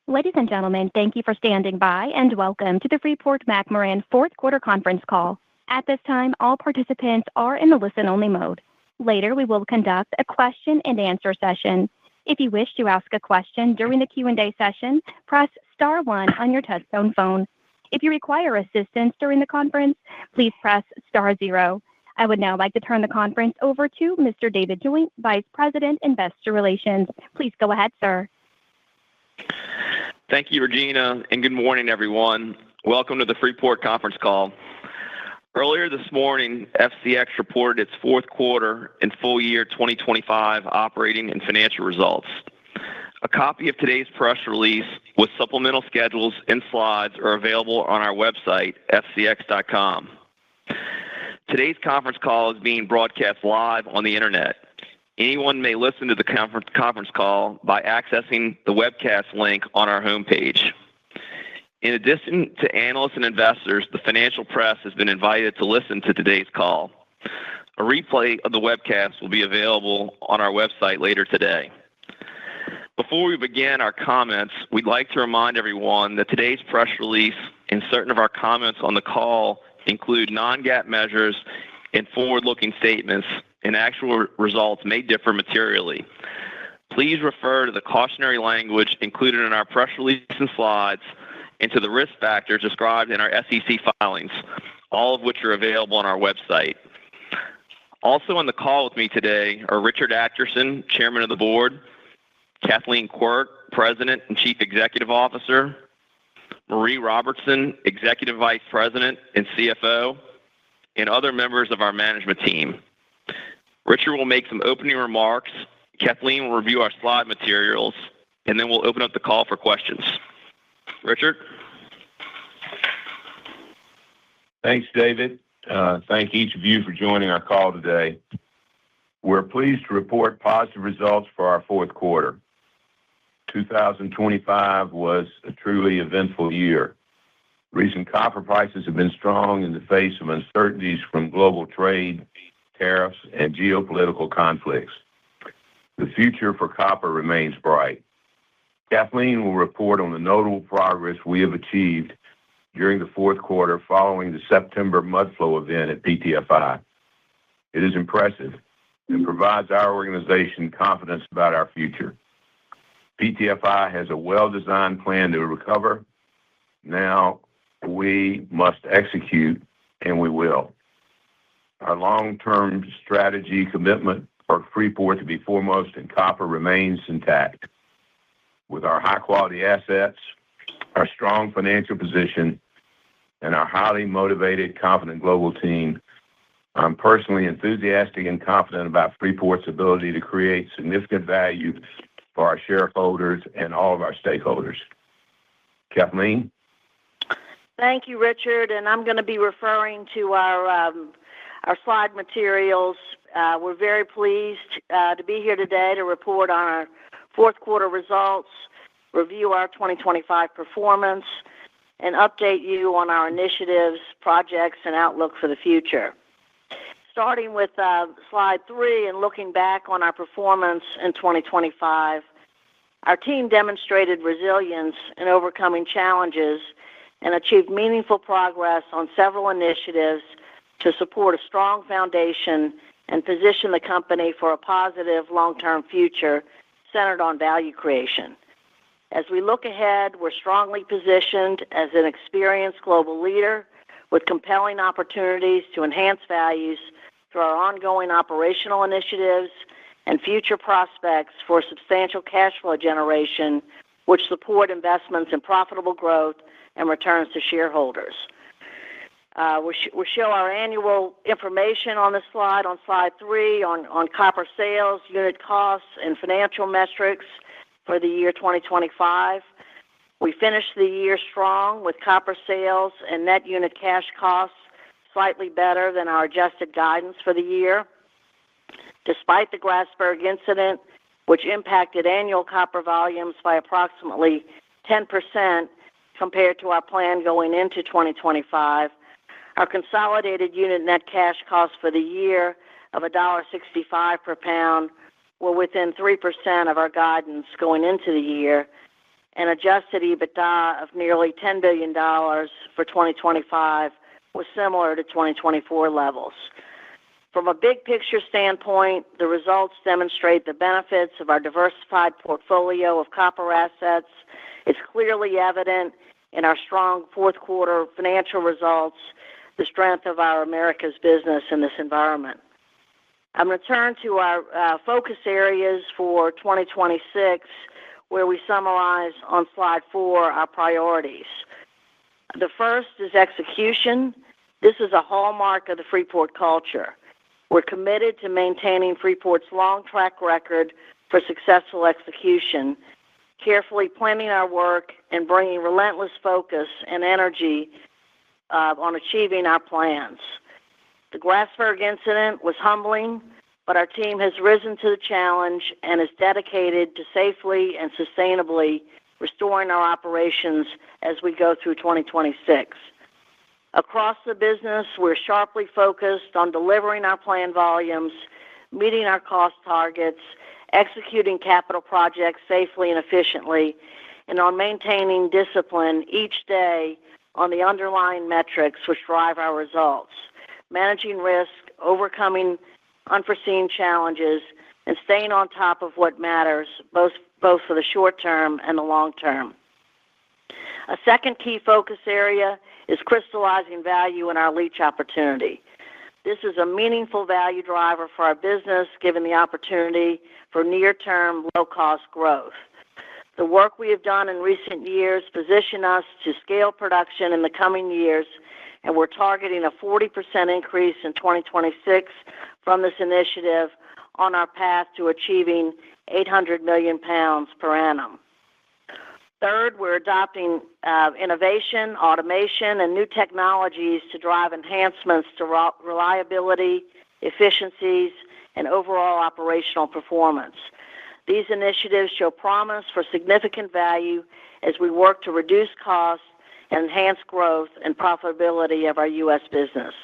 Ladies and gentlemen, thank you for standing by and welcome to the Freeport-McMoRan fourth quarter conference call. At this time, all participants are in the listen-only mode. Later, we will conduct a question-and-answer session. If you wish to ask a question during the Q&A session, press star one on your touchtone phone. If you require assistance during the conference, please press star zero. I would now like to turn the conference over to Mr. David Joint, Vice President, Investor Relations. Please go ahead, sir. Thank you, Regina, and good morning, everyone. Welcome to the Freeport conference call. Earlier this morning, FCX reported its fourth quarter and full year 2025 operating and financial results. A copy of today's press release with supplemental schedules and slides are available on our website, fcx.com. Today's conference call is being broadcast live on the internet. Anyone may listen to the conference call by accessing the webcast link on our homepage. In addition to analysts and investors, the financial press has been invited to listen to today's call. A replay of the webcast will be available on our website later today. Before we begin our comments, we'd like to remind everyone that today's press release and certain of our comments on the call include non-GAAP measures and forward-looking statements, and actual results may differ materially. Please refer to the cautionary language included in our press release and slides and to the risk factors described in our SEC filings, all of which are available on our website. Also on the call with me today are Richard Adkerson, Chairman of the Board, Kathleen Quirk, President and Chief Executive Officer, Marie Robertson, Executive Vice President and CFO, and other members of our management team. Richard will make some opening remarks, Kathleen will review our slide materials, and then we'll open up the call for questions. Richard? Thanks, David. Thank each of you for joining our call today. We're pleased to report positive results for our fourth quarter. 2025 was a truly eventful year. Recent copper prices have been strong in the face of uncertainties from global trade, tariffs, and geopolitical conflicts. The future for copper remains bright. Kathleen will report on the notable progress we have achieved during the fourth quarter following the September mudflow event at PTFI. It is impressive and provides our organization confidence about our future. PTFI has a well-designed plan to recover. Now we must execute, and we will. Our long-term strategy commitment for Freeport to be foremost in copper remains intact. With our high-quality assets, our strong financial position, and our highly motivated, confident global team, I'm personally enthusiastic and confident about Freeport's ability to create significant value for our shareholders and all of our stakeholders. Kathleen? Thank you, Richard, and I'm going to be referring to our slide materials. We're very pleased to be here today to report on our fourth quarter results, review our 2025 performance, and update you on our initiatives, projects, and outlook for the future. Starting with slide 3 and looking back on our performance in 2025, our team demonstrated resilience in overcoming challenges and achieved meaningful progress on several initiatives to support a strong foundation and position the company for a positive long-term future centered on value creation. As we look ahead, we're strongly positioned as an experienced global leader with compelling opportunities to enhance values through our ongoing operational initiatives and future prospects for substantial cash flow generation, which support investments in profitable growth and returns to shareholders. We show our annual information on this slide, on slide 3, on copper sales, unit costs, and financial metrics for the year 2025. We finished the year strong with copper sales and net unit cash costs slightly better than our adjusted guidance for the year. Despite the Grasberg incident, which impacted annual copper volumes by approximately 10% compared to our plan going into 2025, our consolidated unit net cash costs for the year of $1.65 per pound were within 3% of our guidance going into the year, and adjusted EBITDA of nearly $10 billion for 2025 was similar to 2024 levels. From a big picture standpoint, the results demonstrate the benefits of our diversified portfolio of copper assets. It's clearly evident in our strong fourth quarter financial results, the strength of our Americas business in this environment. I'm going to turn to our focus areas for 2026, where we summarize on slide 4 our priorities. The first is execution. This is a hallmark of the Freeport culture. We're committed to maintaining Freeport's long track record for successful execution, carefully planning our work, and bringing relentless focus and energy on achieving our plans. The Grasberg incident was humbling, but our team has risen to the challenge and is dedicated to safely and sustainably restoring our operations as we go through 2026. Across the business, we're sharply focused on delivering our planned volumes, meeting our cost targets, executing capital projects safely and efficiently, and on maintaining discipline each day on the underlying metrics which drive our results, managing risk, overcoming unforeseen challenges, and staying on top of what matters, both for the short term and the long term. A second key focus area is crystallizing value in our leach opportunity. This is a meaningful value driver for our business, given the opportunity for near-term, low-cost growth. The work we have done in recent years position us to scale production in the coming years, and we're targeting a 40% increase in 2026 from this initiative on our path to achieving 800 million pounds per annum. Third, we're adopting innovation, automation, and new technologies to drive enhancements to reliability, efficiencies, and overall operational performance. These initiatives show promise for significant value as we work to reduce costs and enhance growth and profitability of our U.S. business.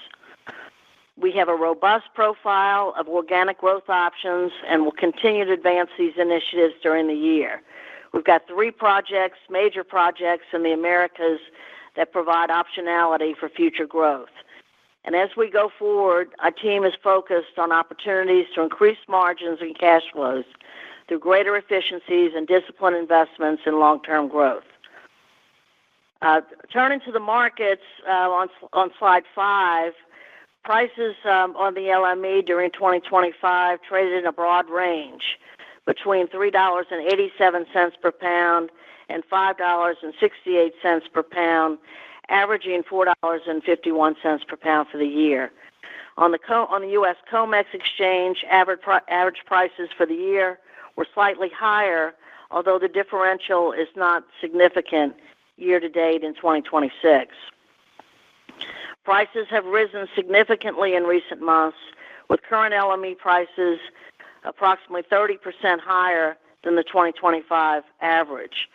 We have a robust profile of organic growth options and will continue to advance these initiatives during the year. We've got 3 major projects in the Americas that provide optionality for future growth. And as we go forward, our team is focused on opportunities to increase margins and cash flows through greater efficiencies and disciplined investments in long-term growth. Turning to the markets on slide 5, prices on the LME during 2025 traded in a broad range between $3.87 per pound and $5.68 per pound, averaging $4.51 per pound for the year. On the U.S. COMEX exchange, average prices for the year were slightly higher, although the differential is not significant year-to-date in 2026. Prices have risen significantly in recent months, with current LME prices approximately 30% higher than the 2025 average.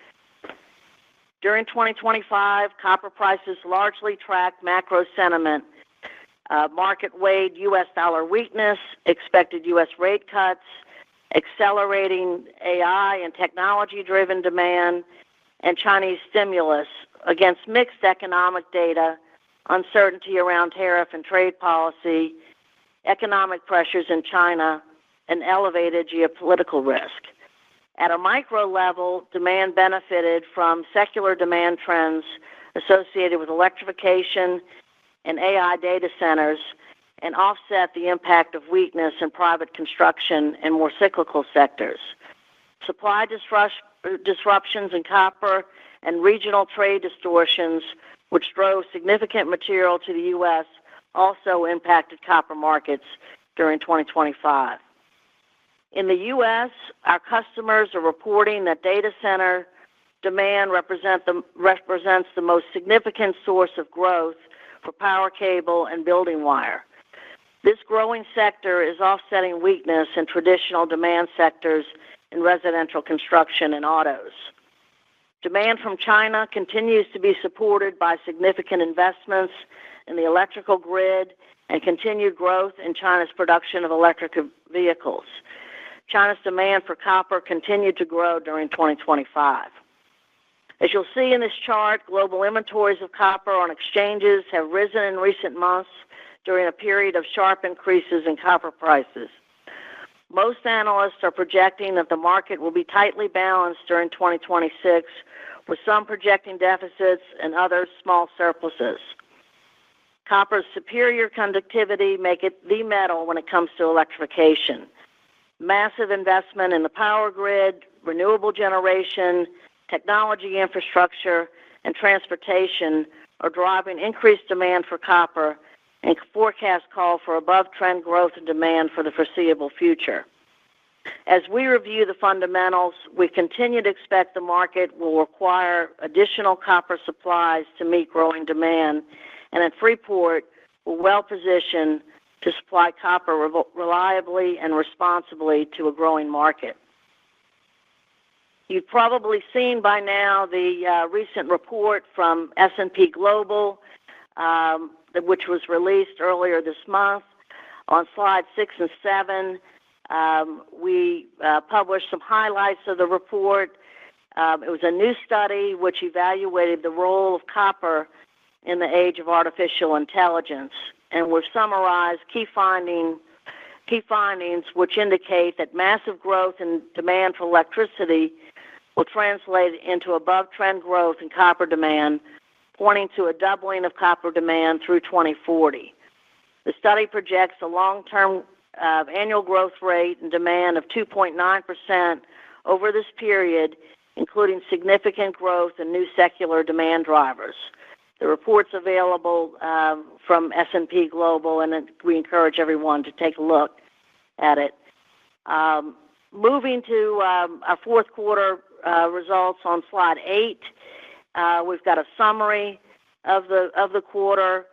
During 2025, copper prices largely tracked macro sentiment, market-weighed U.S. dollar weakness, expected U.S. rate cuts, accelerating AI and technology-driven demand, and Chinese stimulus against mixed economic data, uncertainty around tariff and trade policy, economic pressures in China, and elevated geopolitical risk. At a micro level, demand benefited from secular demand trends associated with electrification and AI data centers and offset the impact of weakness in private construction and more cyclical sectors. Supply disruptions in copper and regional trade distortions, which drove significant material to the U.S., also impacted copper markets during 2025. In the U.S., our customers are reporting that data center demand represents the most significant source of growth for power cable and building wire. This growing sector is offsetting weakness in traditional demand sectors in residential construction and autos. Demand from China continues to be supported by significant investments in the electrical grid and continued growth in China's production of electric vehicles. China's demand for copper continued to grow during 2025. As you'll see in this chart, global inventories of copper on exchanges have risen in recent months during a period of sharp increases in copper prices. Most analysts are projecting that the market will be tightly balanced during 2026, with some projecting deficits and others small surpluses. Copper's superior conductivity make it the metal when it comes to electrification. Massive investment in the power grid, renewable generation, technology infrastructure, and transportation are driving increased demand for copper, and forecasts call for above-trend growth and demand for the foreseeable future. As we review the fundamentals, we continue to expect the market will require additional copper supplies to meet growing demand, and at Freeport, we're well positioned to supply copper reliably and responsibly to a growing market. You've probably seen by now the recent report from S&P Global, which was released earlier this month. On slides 6 and 7, we published some highlights of the report. It was a new study which evaluated the role of copper in the age of artificial intelligence, and we've summarized key findings which indicate that massive growth in demand for electricity will translate into above-trend growth in copper demand, pointing to a doubling of copper demand through 2040. The study projects a long-term annual growth rate and demand of 2.9% over this period, including significant growth in new secular demand drivers. The report's available from S&P Global, and we encourage everyone to take a look at it. Moving to our fourth quarter results on slide 8, we've got a summary of the quarter.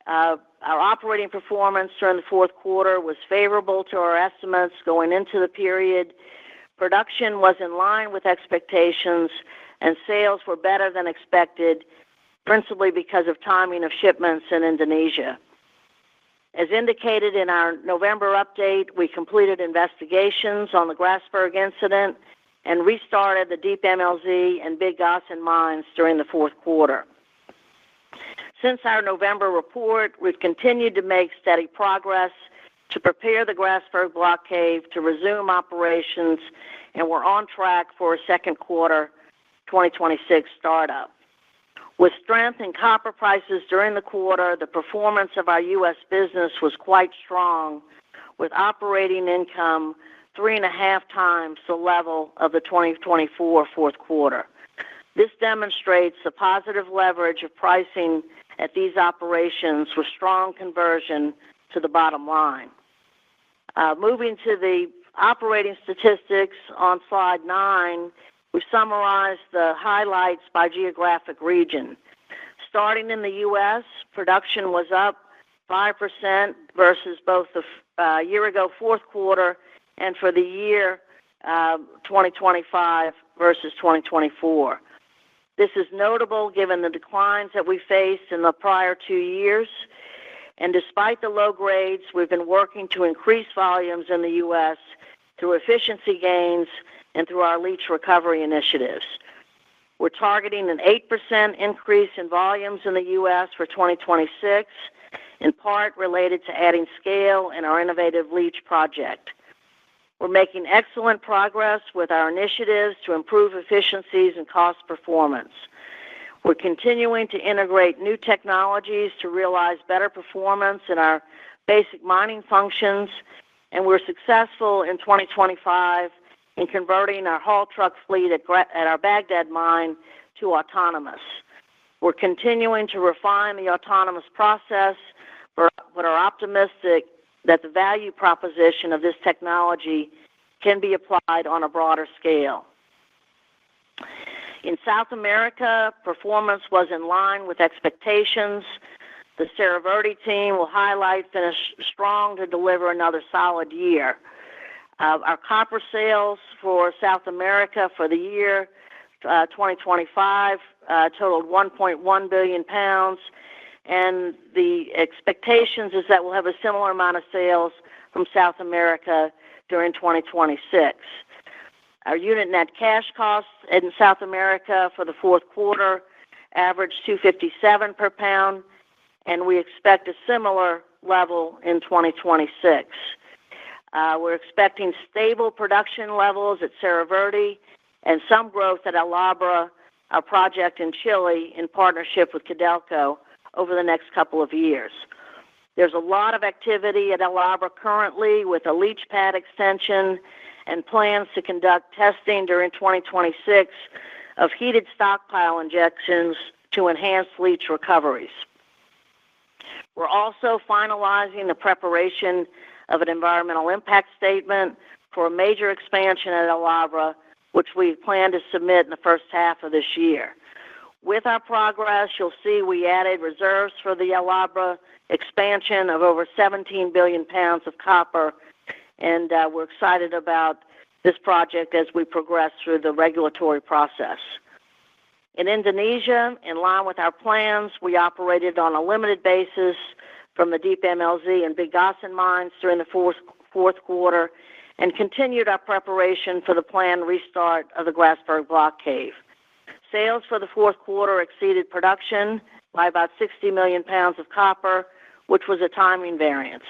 Our operating performance during the fourth quarter was favorable to our estimates going into the period. Production was in line with expectations, and sales were better than expected, principally because of timing of shipments in Indonesia. As indicated in our November update, we completed investigations on the Grasberg incident and restarted the Deep MLZ and Big Gossan mines during the fourth quarter. Since our November report, we've continued to make steady progress to prepare the Grasberg block cave to resume operations, and we're on track for a second quarter 2026 startup. With strength in copper prices during the quarter, the performance of our U.S. business was quite strong, with operating income 3.5 times the level of the 2024 fourth quarter. This demonstrates the positive leverage of pricing at these operations with strong conversion to the bottom line. Moving to the operating statistics on slide 9, we summarized the highlights by geographic region. Starting in the U.S., production was up 5% versus both the year-ago fourth quarter and for the year 2025 versus 2024. This is notable given the declines that we faced in the prior 2 years. And despite the low grades, we've been working to increase volumes in the U.S. through efficiency gains and through our leach recovery initiatives. We're targeting an 8% increase in volumes in the U.S. for 2026, in part related to adding scale in our innovative leach project. We're making excellent progress with our initiatives to improve efficiencies and cost performance. We're continuing to integrate new technologies to realize better performance in our basic mining functions, and we're successful in 2025 in converting our haul truck fleet at our Bagdad mine to autonomous. We're continuing to refine the autonomous process, but are optimistic that the value proposition of this technology can be applied on a broader scale. In South America, performance was in line with expectations. The Cerro Verde team will highlight finished strong to deliver another solid year. Our copper sales for South America for the year 2025 totaled 1.1 billion pounds, and the expectations is that we'll have a similar amount of sales from South America during 2026. Our unit net cash costs in South America for the fourth quarter averaged $2.57 per pound, and we expect a similar level in 2026. We're expecting stable production levels at Cerro Verde and some growth at El Abra, our project in Chile, in partnership with Codelco over the next couple of years. There's a lot of activity at El Abra currently with a leach pad extension and plans to conduct testing during 2026 of heated stockpile injections to enhance leach recoveries. We're also finalizing the preparation of an environmental impact statement for a major expansion at El Abra, which we plan to submit in the first half of this year. With our progress, you'll see we added reserves for the El Abra expansion of over 17 billion pounds of copper, and we're excited about this project as we progress through the regulatory process. In Indonesia, in line with our plans, we operated on a limited basis from the Deep MLZ and Big Gossan mines during the fourth quarter and continued our preparation for the planned restart of the Grasberg block cave. Sales for the fourth quarter exceeded production by about 60 million pounds of copper, which was a timing variance.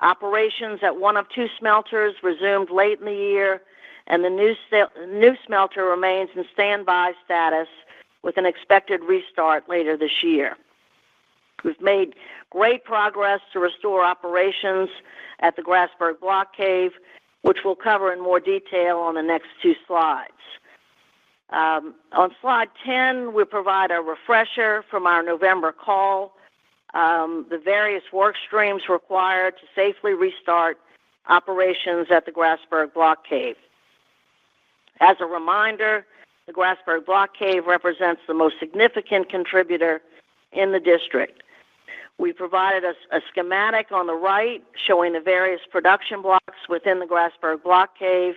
Operations at one of two smelters resumed late in the year, and the new smelter remains in standby status with an expected restart later this year. We've made great progress to restore operations at the Grasberg block cave, which we'll cover in more detail on the next two slides. On slide 10, we provide a refresher from our November call, the various work streams required to safely restart operations at the Grasberg block cave. As a reminder, the Grasberg block cave represents the most significant contributor in the district. We provided a schematic on the right showing the various production blocks within the Grasberg block cave.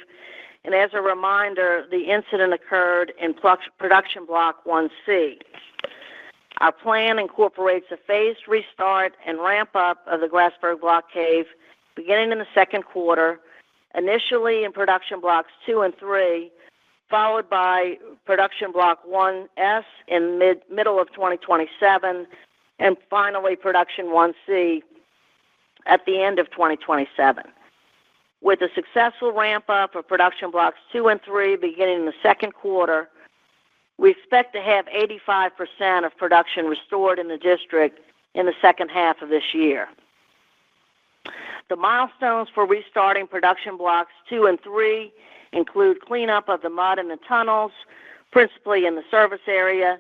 And as a reminder, the incident occurred in production block 1C. Our plan incorporates a phased restart and ramp up of the Grasberg block cave beginning in the second quarter, initially in production blocks 2 and 3, followed by production block 1S in middle of 2027, and finally production 1C at the end of 2027. With a successful ramp-up of production blocks 2 and 3 beginning in the second quarter, we expect to have 85% of production restored in the district in the second half of this year. The milestones for restarting production blocks 2 and 3 include cleanup of the mud in the tunnels, principally in the service area,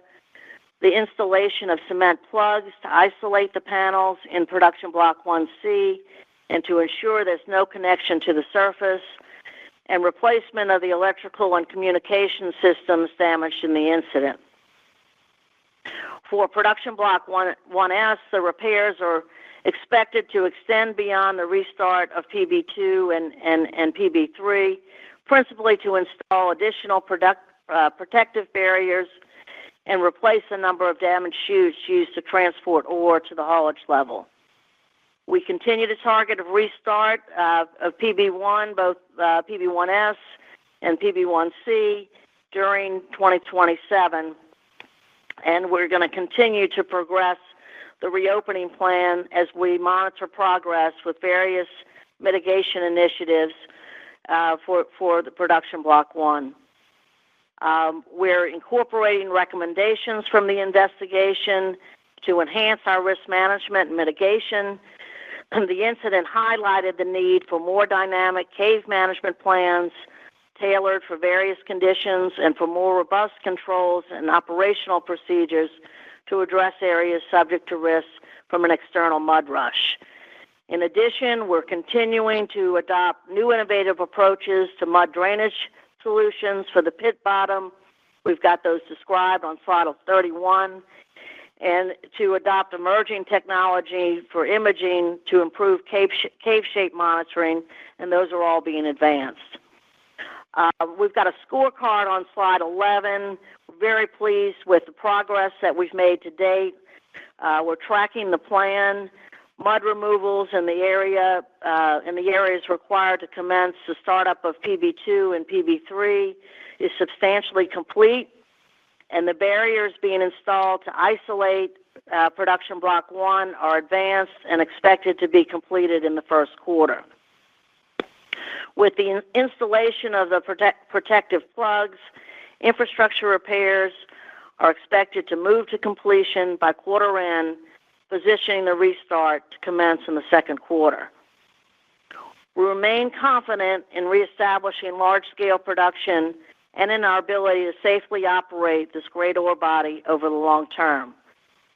the installation of cement plugs to isolate the panels in production block 1C and to ensure there's no connection to the surface, and replacement of the electrical and communication systems damaged in the incident. For production block 1S, the repairs are expected to extend beyond the restart of PB2 and PB3, principally to install additional protective barriers and replace a number of damaged chutes used to transport ore to the haulage level. We continue to target a restart of PB1, both PB1S and PB1C, during 2027, and we're going to continue to progress the reopening plan as we monitor progress with various mitigation initiatives for the production block 1. We're incorporating recommendations from the investigation to enhance our risk management and mitigation. The incident highlighted the need for more dynamic cave management plans tailored for various conditions and for more robust controls and operational procedures to address areas subject to risks from an external mud rush. In addition, we're continuing to adopt new innovative approaches to mud drainage solutions for the pit bottom. We've got those described on slide 31. And to adopt emerging technology for imaging to improve cave shape monitoring, and those are all being advanced. We've got a scorecard on slide 11. We're very pleased with the progress that we've made to date. We're tracking the plan Mud removals in the areas required to commence the startup of PB2 and PB3 is substantially complete, and the barriers being installed to isolate production block 1 are advanced and expected to be completed in the first quarter. With the installation of the protective plugs, infrastructure repairs are expected to move to completion by quarter end, positioning the restart to commence in the second quarter. We remain confident in reestablishing large-scale production and in our ability to safely operate this great ore body over the long term.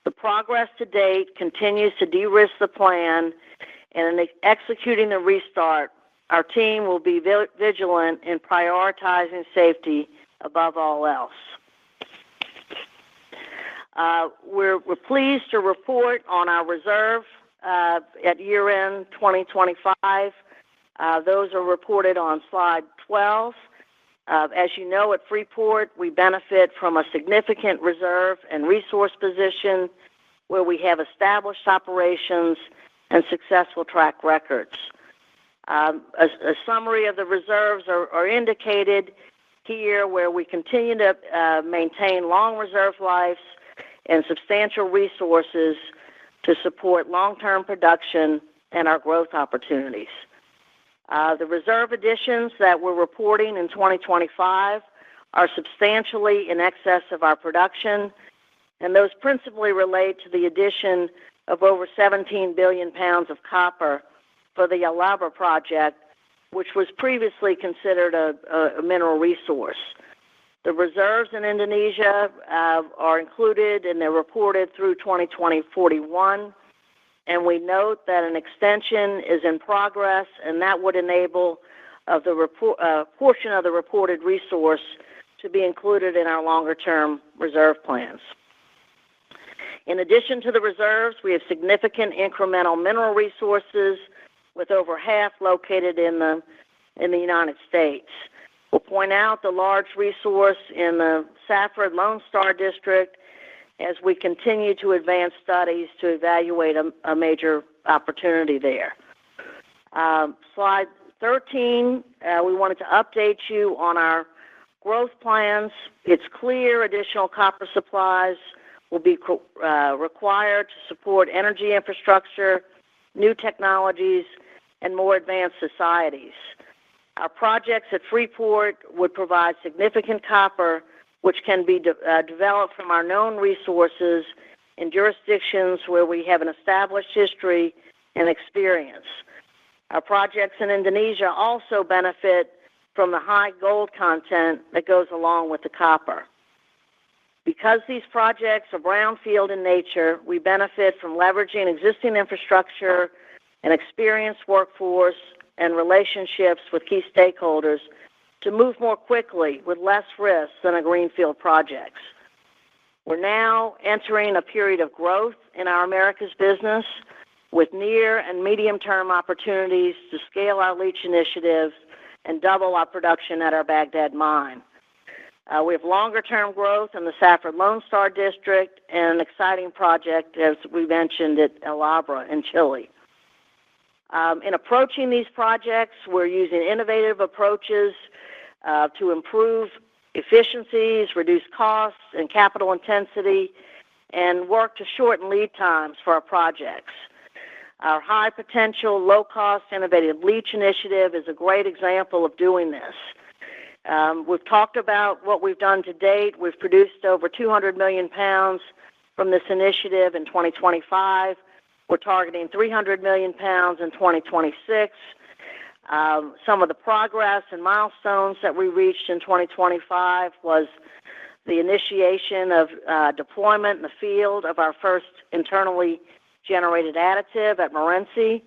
The progress to date continues to de-risk the plan, and in executing the restart, our team will be vigilant in prioritizing safety above all else. We're pleased to report on our reserve at year-end 2025. Those are reported on slide 12. As you know, at Freeport, we benefit from a significant reserve and resource position where we have established operations and successful track records. A summary of the reserves are indicated here, where we continue to maintain long reserve lives and substantial resources to support long-term production and our growth opportunities. The reserve additions that we're reporting in 2025 are substantially in excess of our production, and those principally relate to the addition of over 17 billion pounds of copper for the El Abra project, which was previously considered a mineral resource. The reserves in Indonesia are included, and they're reported through 2041. And we note that an extension is in progress, and that would enable the portion of the reported resource to be included in our longer-term reserve plans. In addition to the reserves, we have significant incremental mineral resources, with over half located in the United States. We'll point out the large resource in the Safford Lone Star district as we continue to advance studies to evaluate a major opportunity there. Slide 13, we wanted to update you on our growth plans. It's clear additional copper supplies will be required to support energy infrastructure, new technologies, and more advanced societies. Our projects at Freeport would provide significant copper, which can be developed from our known resources in jurisdictions where we have an established history and experience. Our projects in Indonesia also benefit from the high gold content that goes along with the copper. Because these projects are brownfield in nature, we benefit from leveraging existing infrastructure, an experienced workforce, and relationships with key stakeholders to move more quickly with less risk than a greenfield projects. We're now entering a period of growth in our Americas business with near and medium-term opportunities to scale our leach initiatives and double our production at our Bagdad mine. We have longer-term growth in the Safford Lone Star district and an exciting project, as we mentioned, at El Abra in Chile. In approaching these projects, we're using innovative approaches to improve efficiencies, reduce costs and capital intensity, and work to shorten lead times for our projects. Our high potential, low cost, innovative leach initiative is a great example of doing this. We've talked about what we've done to date. We've produced over 200 million pounds from this initiative in 2025. We're targeting 300 million pounds in 2026. Some of the progress and milestones that we reached in 2025 was the initiation of deployment in the field of our first internally generated additive at Morenci.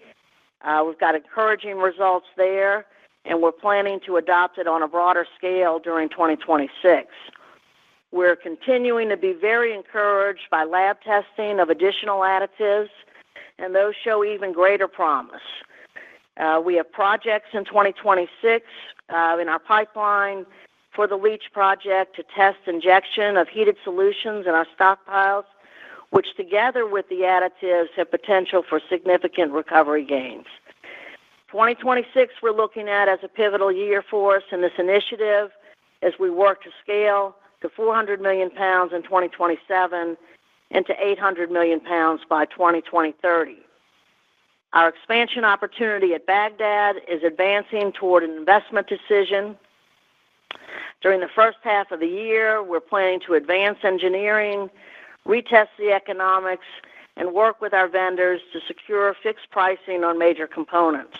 We've got encouraging results there, and we're planning to adopt it on a broader scale during 2026. We're continuing to be very encouraged by lab testing of additional additives, and those show even greater promise. We have projects in 2026 in our pipeline for the leach project to test injection of heated solutions in our stockpiles, which together with the additives have potential for significant recovery gains. 2026 we're looking at as a pivotal year for us in this initiative as we work to scale to 400 million pounds in 2027 and to 800 million pounds by 2030. Our expansion opportunity at Bagdad is advancing toward an investment decision. During the first half of the year, we're planning to advance engineering, retest the economics, and work with our vendors to secure fixed pricing on major components.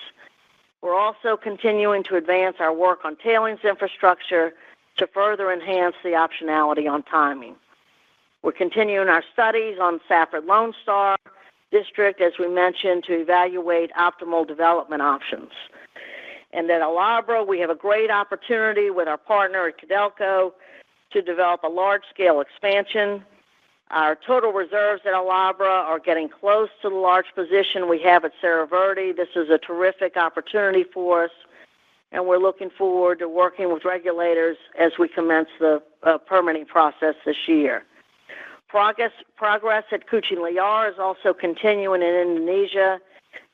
We're also continuing to advance our work on tailings infrastructure to further enhance the optionality on timing. We're continuing our studies on Safford Lone Star District, as we mentioned, to evaluate optimal development options. And at El Abra, we have a great opportunity with our partner at Codelco to develop a large-scale expansion. Our total reserves at El Abra are getting close to the large position we have at Cerro Verde. This is a terrific opportunity for us, and we're looking forward to working with regulators as we commence the permitting process this year. Progress at Kucing Liar is also continuing in Indonesia,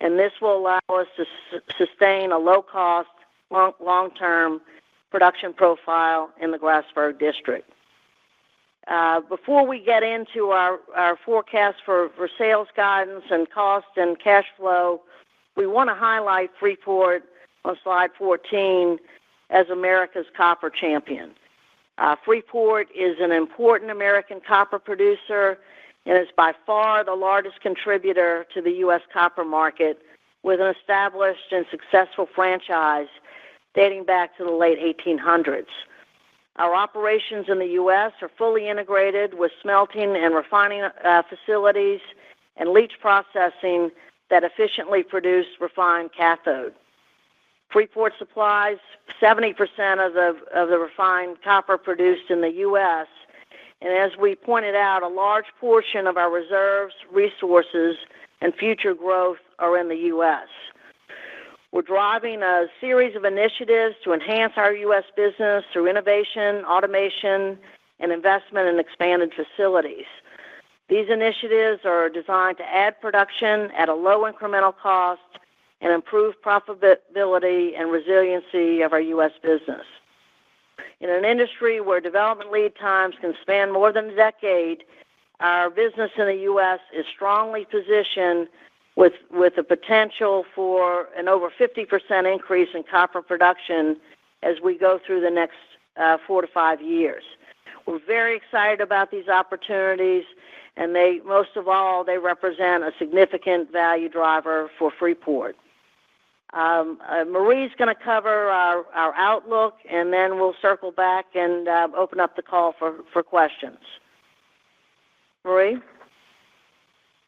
and this will allow us to sustain a low-cost, long-term production profile in the Grasberg district. Before we get into our forecast for sales guidance and cost and cash flow, we want to highlight Freeport on slide 14 as America's copper champion. Freeport is an important American copper producer and is by far the largest contributor to the U.S. copper market with an established and successful franchise dating back to the late 1800s. Our operations in the U.S. are fully integrated with smelting and refining facilities and leach processing that efficiently produce refined cathode. Freeport supplies 70% of the refined copper produced in the U.S., and as we pointed out, a large portion of our reserves, resources, and future growth are in the U.S. We're driving a series of initiatives to enhance our U.S. business through innovation, automation, and investment in expanded facilities. These initiatives are designed to add production at a low incremental cost and improve profitability and resiliency of our U.S. business. In an industry where development lead times can span more than a decade, our business in the U.S. is strongly positioned with the potential for an over 50% increase in copper production as we go through the next 4 to 5 years. We're very excited about these opportunities, and most of all, they represent a significant value driver for Freeport. Marie's going to cover our outlook, and then we'll circle back and open up the call for questions. Marie?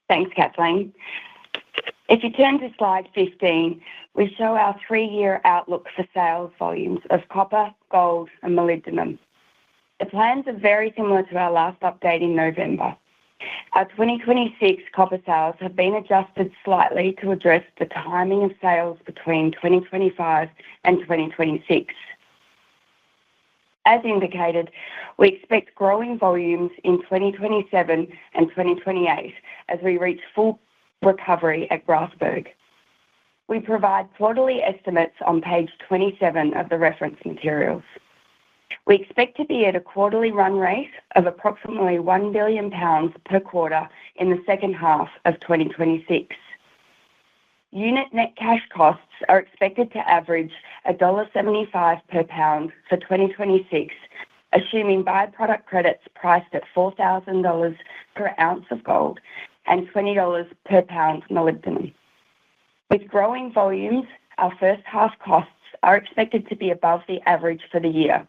Thanks, Kathleen. If you turn to slide 15, we show our 3-year outlook for sales volumes of copper, gold, and molybdenum. The plans are very similar to our last update in November. Our 2026 copper sales have been adjusted slightly to address the timing of sales between 2025 and 2026. As indicated, we expect growing volumes in 2027 and 2028 as we reach full recovery at Grasberg. We provide quarterly estimates on page 27 of the reference materials. We expect to be at a quarterly run rate of approximately 1 billion pounds per quarter in the second half of 2026. Unit net cash costs are expected to average $1.75 per pound for 2026, assuming byproduct credits priced at $4,000 per ounce of gold and $20 per pound molybdenum. With growing volumes, our first half costs are expected to be above the average for the year,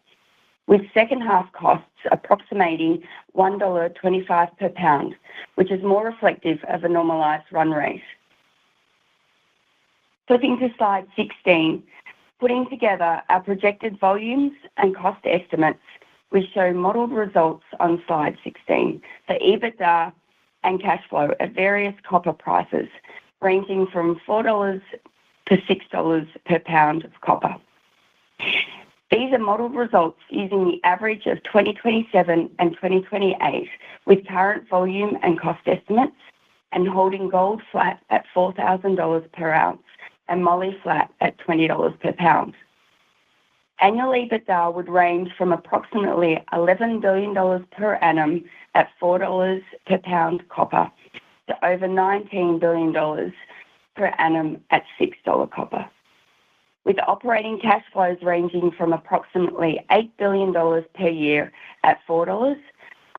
with second half costs approximating $1.25 per pound, which is more reflective of a normalised run rate. Flipping to slide 16, putting together our projected volumes and cost estimates, we show modelled results on slide 16 for EBITDA and cash flow at various copper prices, ranging from $4 to $6 per pound of copper. These are modelled results using the average of 2027 and 2028 with current volume and cost estimates and holding gold flat at $4,000 per ounce and moly flat at $20 per pound. Annual EBITDA would range from approximately $11 billion per annum at $4 per pound copper to over $19 billion per annum at $6 copper, with operating cash flows ranging from approximately $8 billion per year at $4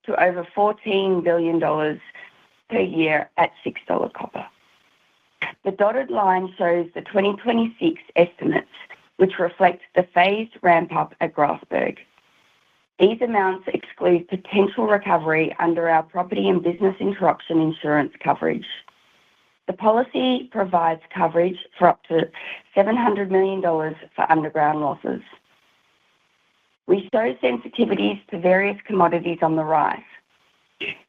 to over $14 billion per year at $6 copper. The dotted line shows the 2026 estimates, which reflect the phased ramp-up at Grasberg. These amounts exclude potential recovery under our property and business interruption insurance coverage. The policy provides coverage for up to $700 million for underground losses. We show sensitivities to various commodities on the right.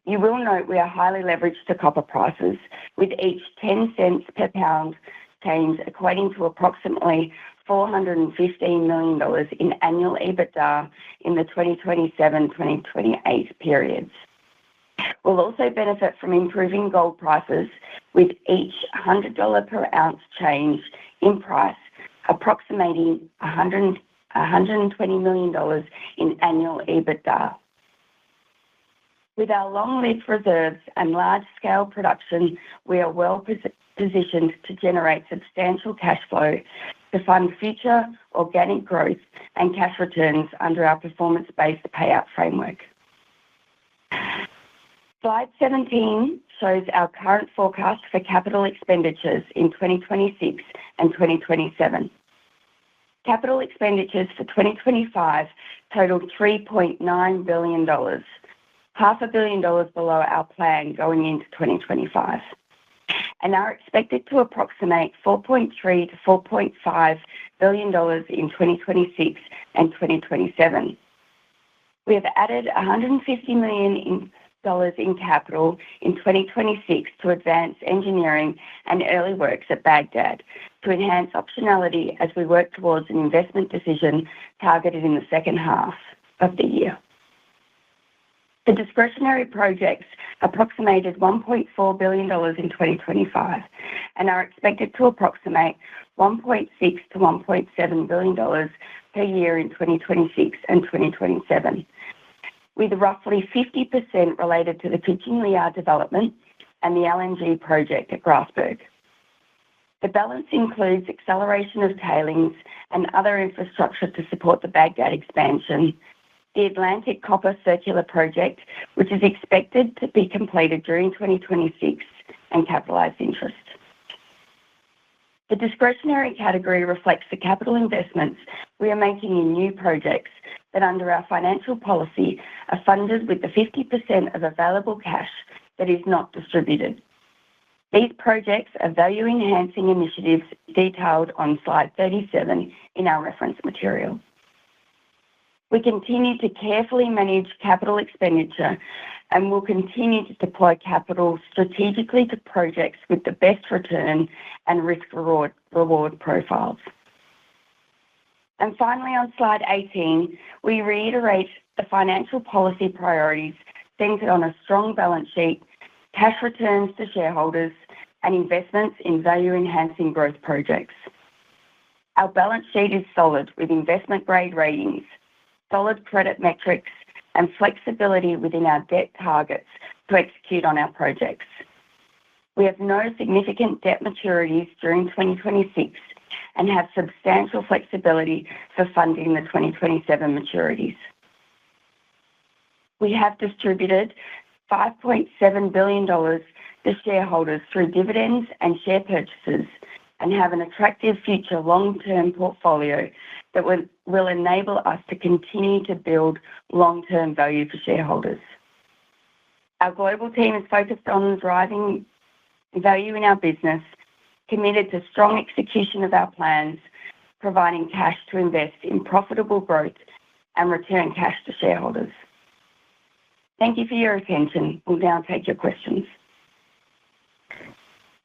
You will note we are highly leveraged to copper prices, with each 10 cents per pound change equating to approximately $415 million in annual EBITDA in the 2027-2028 periods. We'll also benefit from improving gold prices, with each $100 per ounce change in price approximating $120 million in annual EBITDA. With our long-lived reserves and large-scale production, we are well positioned to generate substantial cash flow to fund future organic growth and cash returns under our performance-based payout framework. Slide 17 shows our current forecast for capital expenditures in 2026 and 2027. Capital expenditures for 2025 totaled $3.9 billion, $500 million below our plan going into 2025, and are expected to approximate $4.3 to $4.5 billion in 2026 and 2027. We have added $150 million in capital in 2026 to advance engineering and early works at Bagdad to enhance optionality as we work towards an investment decision targeted in the second half of the year. The discretionary projects approximated $1.4 billion in 2025 and are expected to approximate $1.6 to $1.7 billion per year in 2026 and 2027, with roughly 50% related to the Kucing Liar development and the LNG project at Grasberg. The balance includes acceleration of tailings and other infrastructure to support the Bagdad expansion, the Atlantic Copper Circular Project, which is expected to be completed during 2026, and capitalised interest. The discretionary category reflects the capital investments we are making in new projects that, under our financial policy, are funded with the 50% of available cash that is not distributed. These projects are value-enhancing initiatives detailed on slide 37 in our reference material. We continue to carefully manage capital expenditure and will continue to deploy capital strategically to projects with the best return and risk-reward profiles. And finally, on slide 18, we reiterate the financial policy priorities centred on a strong balance sheet, cash returns to shareholders, and investments in value-enhancing growth projects. Our balance sheet is solid, with investment-grade ratings, solid credit metrics, and flexibility within our debt targets to execute on our projects. We have no significant debt maturities during 2026 and have substantial flexibility for funding the 2027 maturities. We have distributed $5.7 billion to shareholders through dividends and share purchases and have an attractive future long-term portfolio that will enable us to continue to build long-term value for shareholders. Our global team is focused on driving value in our business, committed to strong execution of our plans, providing cash to invest in profitable growth and return cash to shareholders. Thank you for your attention. We'll now take your questions.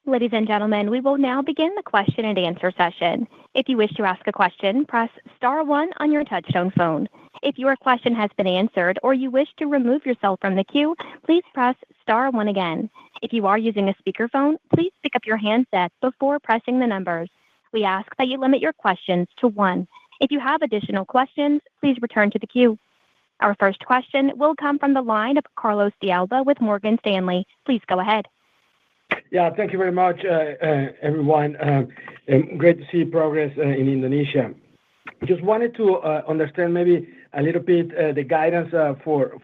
Ladies and gentlemen, we will now begin the question and answer session. If you wish to ask a question, press star one on your touchtone phone. If your question has been answered or you wish to remove yourself from the queue, please press star one again. If you are using a speakerphone, please pick up your handset before pressing the numbers. We ask that you limit your questions to one. If you have additional questions, please return to the queue. Our first question will come from the line of Carlos de Alba with Morgan Stanley. Please go ahead. Yeah, thank you very much, everyone. Great to see progress in Indonesia. Just wanted to understand maybe a little bit the guidance for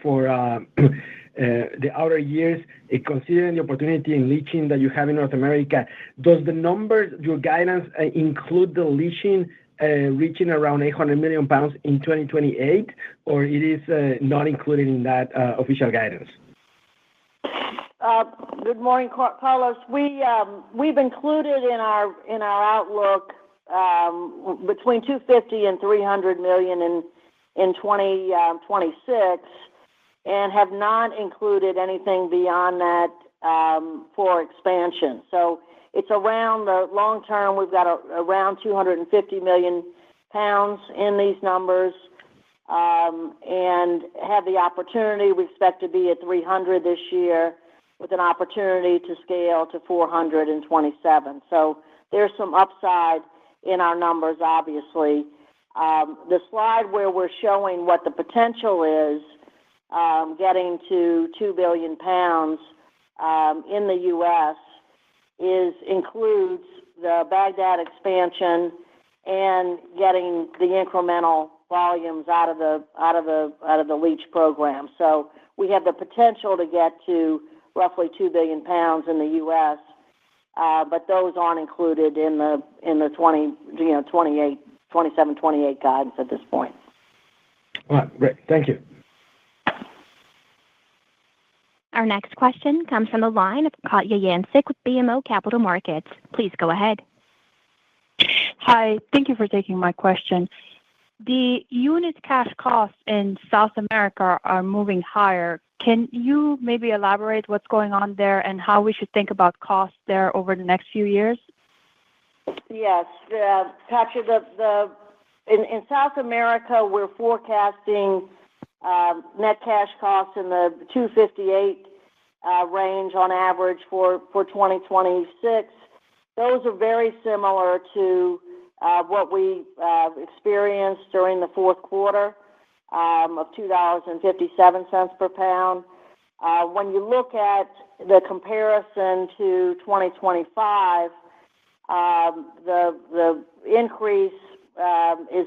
the outer years, considering the opportunity in leaching that you have in North America. Does the numbers, your guidance, include the leaching reaching around 800 million pounds in 2028, or it is not included in that official guidance? Good morning, Carlos. We've included in our outlook between 250 and 300 million in 2026, and have not included anything beyond that for expansion. So it's around the long term. We've got around 250 million pounds in these numbers, and have the opportunity. We expect to be at 300 this year, with an opportunity to scale to 427. So there's some upside in our numbers, obviously. The slide where we're showing what the potential is, getting to 2 billion pounds in the U.S., includes the Bagdad expansion and getting the incremental volumes out of the leach program. So we have the potential to get to roughly 2 billion pounds in the U.S., but those aren't included in the 27, 28 guidance at this point. All right, great. Thank you. Our next question comes from the line of Katja Jancic with BMO Capital Markets. Please go ahead. Hi, thank you for taking my question. The unit cash costs in South America are moving higher. Can you maybe elaborate what's going on there and how we should think about costs there over the next few years? Yes, Katja, in South America, we're forecasting net cash costs in the 258 range on average for 2026. Those are very similar to what we experienced during the fourth quarter of $2.57 per pound. When you look at the comparison to 2025, the increase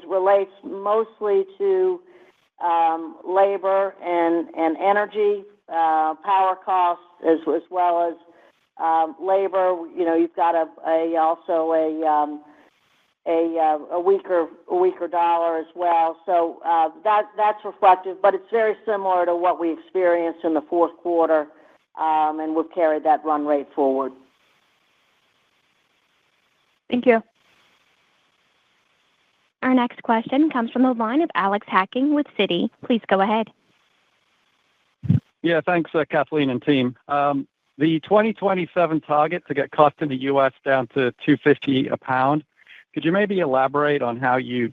relates mostly to labor and energy, power costs, as well as labor. You know, you've got also a weaker dollar as well. So that's reflective, but it's very similar to what we experienced in the fourth quarter, and we've carried that run rate forward. Thank you. Our next question comes from the line of Alex Hacking with Citi. Please go ahead. Yeah, thanks, Kathleen and team. The 2027 target to get cost in the U.S. down to $2.50 a pound, could you maybe elaborate on how you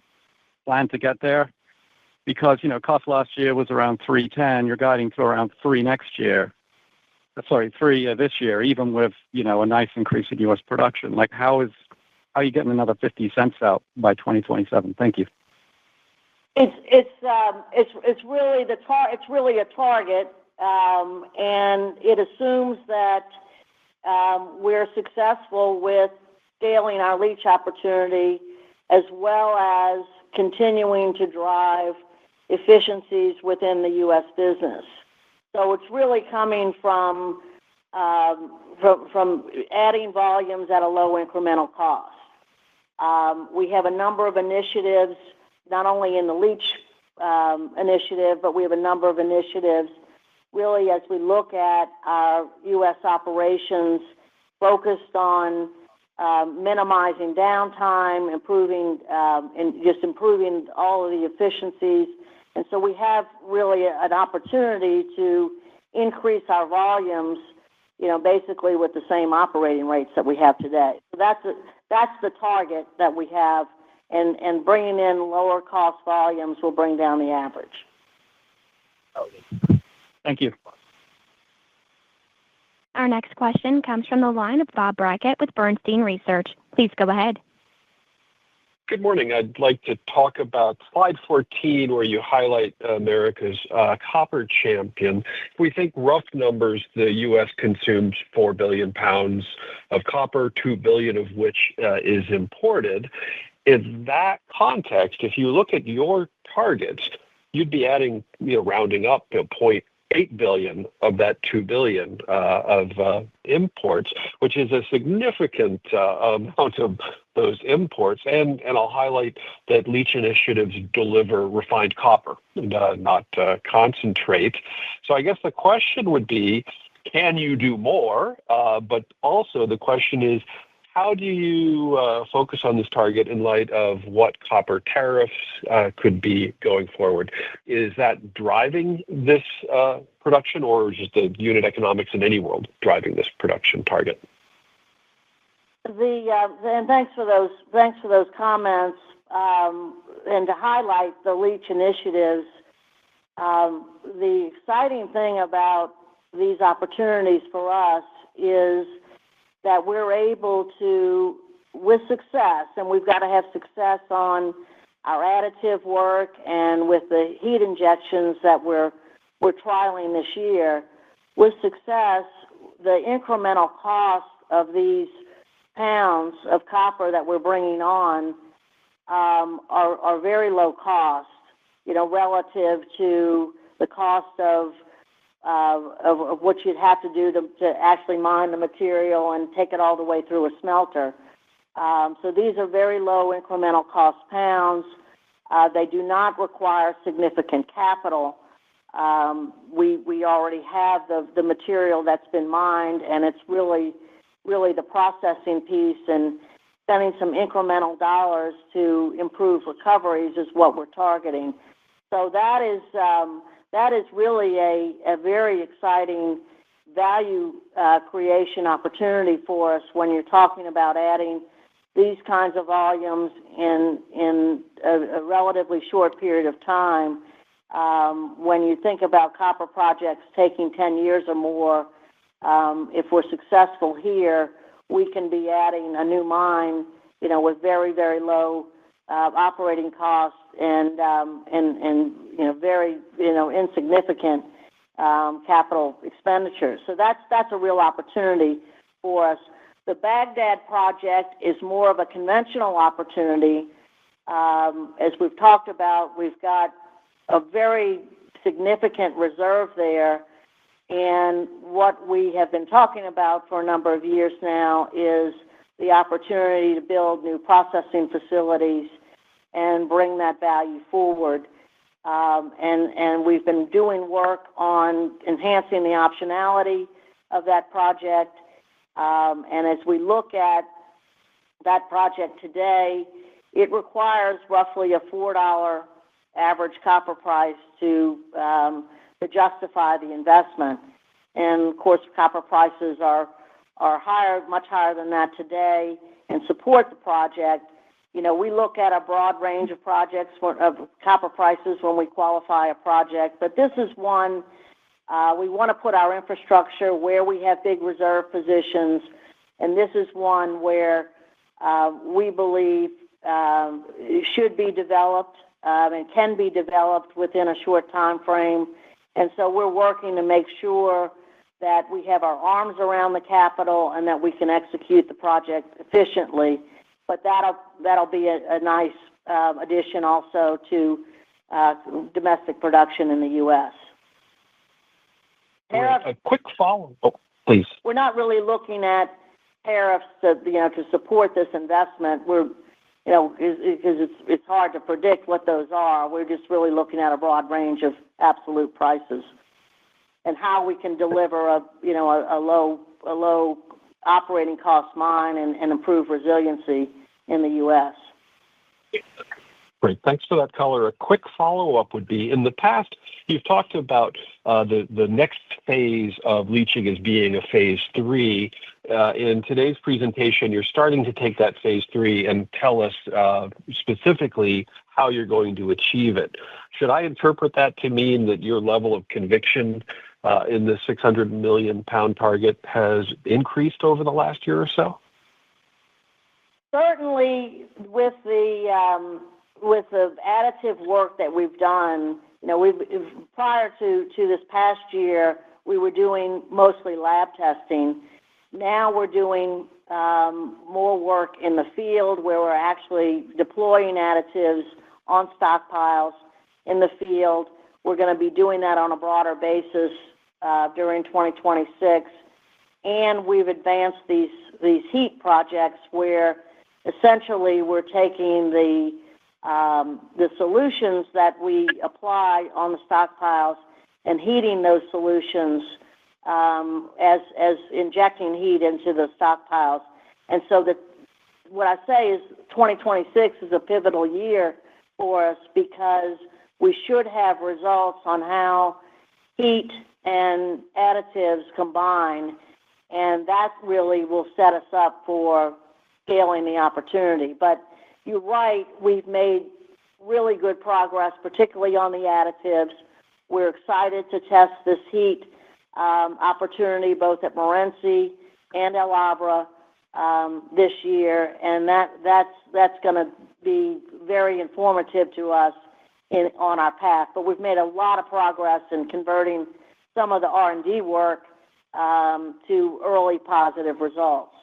plan to get there? Because, you know, cost last year was around $3.10. You're guiding to around $3 next year. Sorry, $3 this year, even with, you know, a nice increase in U.S. production. Like, how are you getting another 50 cents out by 2027? Thank you. It's really a target, and it assumes that we're successful with scaling our leach opportunity, as well as continuing to drive efficiencies within the U.S. business. So it's really coming from adding volumes at a low incremental cost. We have a number of initiatives, not only in the leach initiative, but we have a number of initiatives really as we look at our U.S. operations focused on minimizing downtime, improving all of the efficiencies. And so we have really an opportunity to increase our volumes, basically with the same operating rates that we have today. So that's the target that we have, and bringing in lower cost volumes will bring down the average. Thank you. Our next question comes from the line of Bob Brackett with Bernstein Research. Please go ahead. Good morning. I'd like to talk about slide 14, where you highlight America's copper champion. If we think rough numbers, the U.S. consumes 4 billion pounds of copper, 2 billion of which is imported. In that context, if you look at your targets, you'd be adding, rounding up, 0.8 billion of that 2 billion of imports, which is a significant amount of those imports. And I'll highlight that leach initiatives deliver refined copper, not concentrate. So I guess the question would be, can you do more? But also the question is, how do you focus on this target in light of what copper tariffs could be going forward? Is that driving this production, or is just the unit economics in any world driving this production target? And thanks for those comments. And to highlight the leach initiatives, the exciting thing about these opportunities for us is that we're able to, with success, and we've got to have success on our additive work and with the heat injections that we're trialing this year. With success, the incremental cost of these pounds of copper that we're bringing on are very low cost, relative to the cost of what you'd have to do to actually mine the material and take it all the way through a smelter. So these are very low incremental cost pounds. They do not require significant capital. We already have the material that's been mined, and it's really the processing piece, and spending some incremental dollars to improve recoveries is what we're targeting. So that is really a very exciting value creation opportunity for us when you're talking about adding these kinds of volumes in a relatively short period of time. When you think about copper projects taking 10 years or more, if we're successful here, we can be adding a new mine, with very, very low operating costs and very, insignificant capital expenditures. So that's a real opportunity for us. The Bagdad project is more of a conventional opportunity. As we've talked about, we've got a very significant reserve there. And what we have been talking about for a number of years now is the opportunity to build new processing facilities and bring that value forward. And we've been doing work on enhancing the optionality of that project. And as we look at that project today, it requires roughly a $4 average copper price to justify the investment. And of course, copper prices are higher, much higher than that today, and support the project. We look at a broad range of projects of copper prices when we qualify a project, but this is one we want to put our infrastructure where we have big reserve positions, and this is one where we believe it should be developed and can be developed within a short time frame. And so we're working to make sure that we have our arms around the capital and that we can execute the project efficiently. But that'll be a nice addition also to domestic production in the U.S. Tariffs, a quick follow-up. Oh, please. We're not really looking at tariffs to support this investment. We're because it's hard to predict what those are. We're just really looking at a broad range of absolute prices and how we can deliver a low operating cost mine and improve resiliency in the U.S. Great. Thanks for that color. A quick follow-up would be, in the past, you've talked about the next phase of leaching as being a phase 3. In today's presentation, you're starting to take that phase 3 and tell us specifically how you're going to achieve it. Should I interpret that to mean that your level of conviction in the 600 million pound target has increased over the last year or so? Certainly, with the additive work that we've done, prior to this past year, we were doing mostly lab testing. Now we're doing more work in the field where we're actually deploying additives on stockpiles in the field. We're going to be doing that on a broader basis during 2026. And we've advanced these heat projects where essentially we're taking the solutions that we apply on the stockpiles and heating those solutions as injecting heat into the stockpiles. And so what I say is 2026 is a pivotal year for us because we should have results on how heat and additives combine, and that really will set us up for scaling the opportunity. But you're right, we've made really good progress, particularly on the additives. We're excited to test this heat opportunity both at Morenci and El Abra this year, and that's going to be very informative to us on our path. But we've made a lot of progress in converting some of the R&D work to early positive results.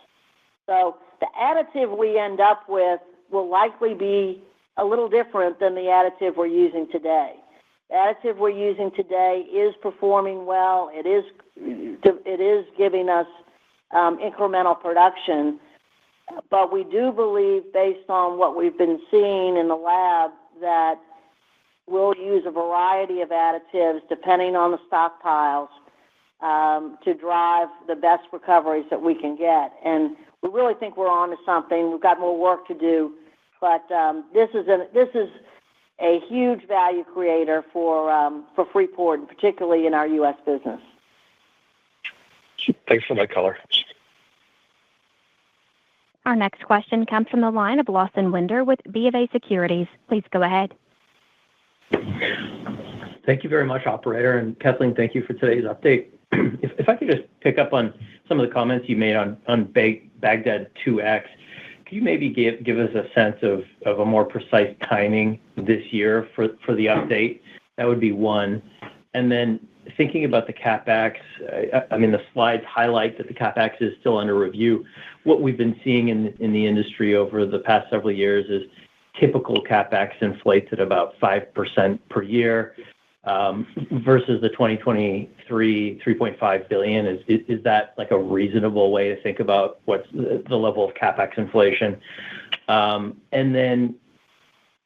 So the additive we end up with will likely be a little different than the additive we're using today. The additive we're using today is performing well. It is giving us incremental production, but we do believe, based on what we've been seeing in the lab, that we'll use a variety of additives depending on the stockpiles to drive the best recoveries that we can get. And we really think we're on to something. We've got more work to do, but this is a huge value creator for Freeport, and particularly in our U.S. business. Thanks for that color. Our next question comes from the line of Lawson Winder with BofA Securities. Please go ahead. Thank you very much, operator. And Kathleen, thank you for today's update. If I could just pick up on some of the comments you made on Bagdad 2X, could you maybe give us a sense of a more precise timing this year for the update? That would be one. And then thinking about the CapEx, I mean, the slides highlight that the CapEx is still under review. What we've been seeing in the industry over the past several years is typical CapEx inflates at about 5% per year versus the 2023 $3.5 billion. Is that like a reasonable way to think about what's the level of CapEx inflation? And then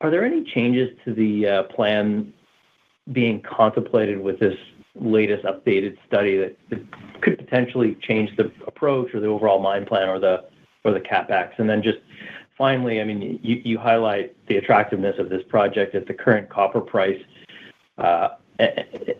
are there any changes to the plan being contemplated with this latest updated study that could potentially change the approach or the overall mine plan or the CapEx? And then just finally, I mean, you highlight the attractiveness of this project at the current copper price,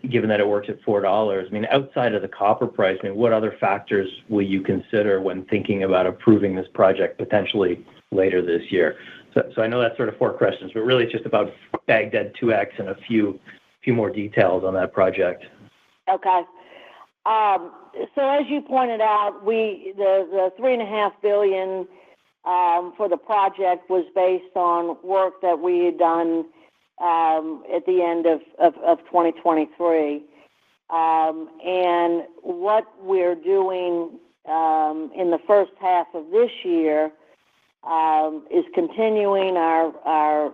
given that it works at $4. I mean, outside of the copper price, I mean, what other factors will you consider when thinking about approving this project potentially later this year? So I know that's sort of 4 questions, but really it's just about Bagdad 2X and a few more details on that project. Okay. So as you pointed out, the $3.5 billion for the project was based on work that we had done at the end of 2023. And what we're doing in the first half of this year is continuing our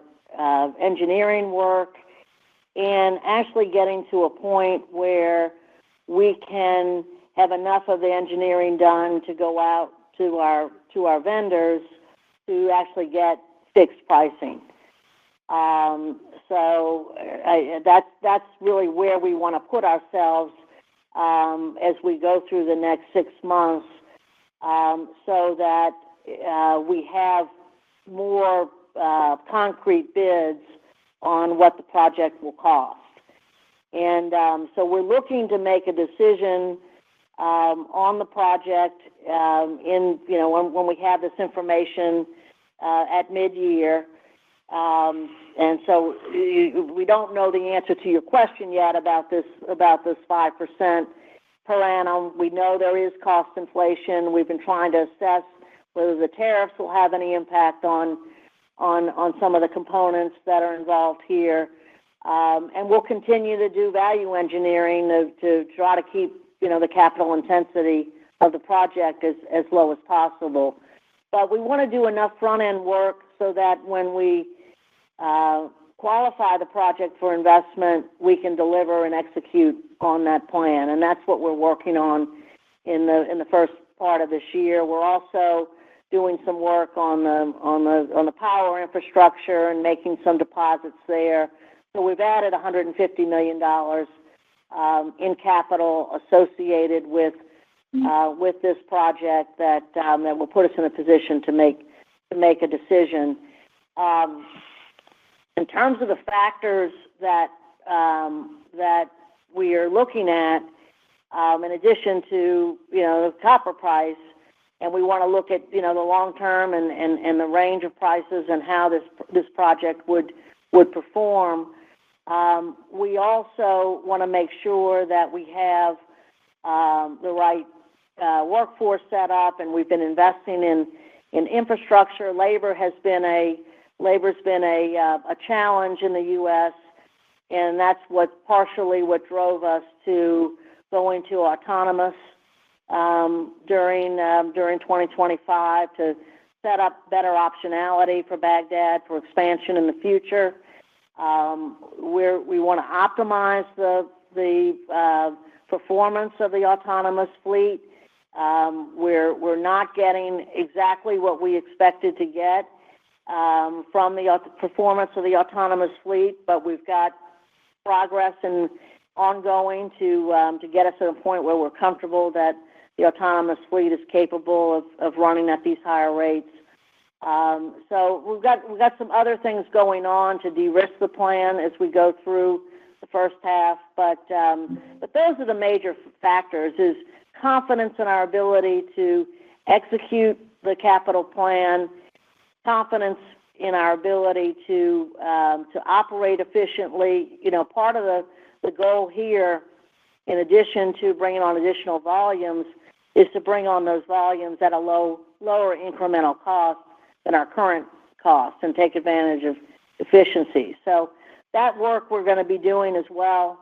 engineering work and actually getting to a point where we can have enough of the engineering done to go out to our vendors to actually get fixed pricing. So that's really where we want to put ourselves as we go through the next 6 months, so that we have more concrete bids on what the project will cost. And so we're looking to make a decision on the project when we have this information at mid-year. And so we don't know the answer to your question yet about this 5% per annum. We know there is cost inflation. We've been trying to assess whether the tariffs will have any impact on some of the components that are involved here. And we'll continue to do value engineering to try to keep the capital intensity of the project as low as possible. But we want to do enough front-end work so that when we qualify the project for investment, we can deliver and execute on that plan. And that's what we're working on in the first part of this year. We're also doing some work on the power infrastructure and making some deposits there. So we've added $150 million in capital associated with this project that will put us in a position to make a decision. In terms of the factors that we are looking at, in addition to the copper price, and we want to look at the long term and the range of prices and how this project would perform. We also want to make sure that we have the right workforce set up, and we've been investing in infrastructure. Labor's been a challenge in the U.S., and that's partially what drove us to going to autonomous during 2025 to set up better optionality for Bagdad for expansion in the future. We want to optimize the performance of the autonomous fleet. We're not getting exactly what we expected to get from the performance of the autonomous fleet, but we've got progress and ongoing to get us to a point where we're comfortable that the autonomous fleet is capable of running at these higher rates. So we've got some other things going on to de-risk the plan as we go through the first half, but those are the major factors: is confidence in our ability to execute the capital plan, confidence in our ability to operate efficiently. Part of the goal here, in addition to bringing on additional volumes, is to bring on those volumes at a lower incremental cost than our current costs and take advantage of efficiency. So that work we're going to be doing as well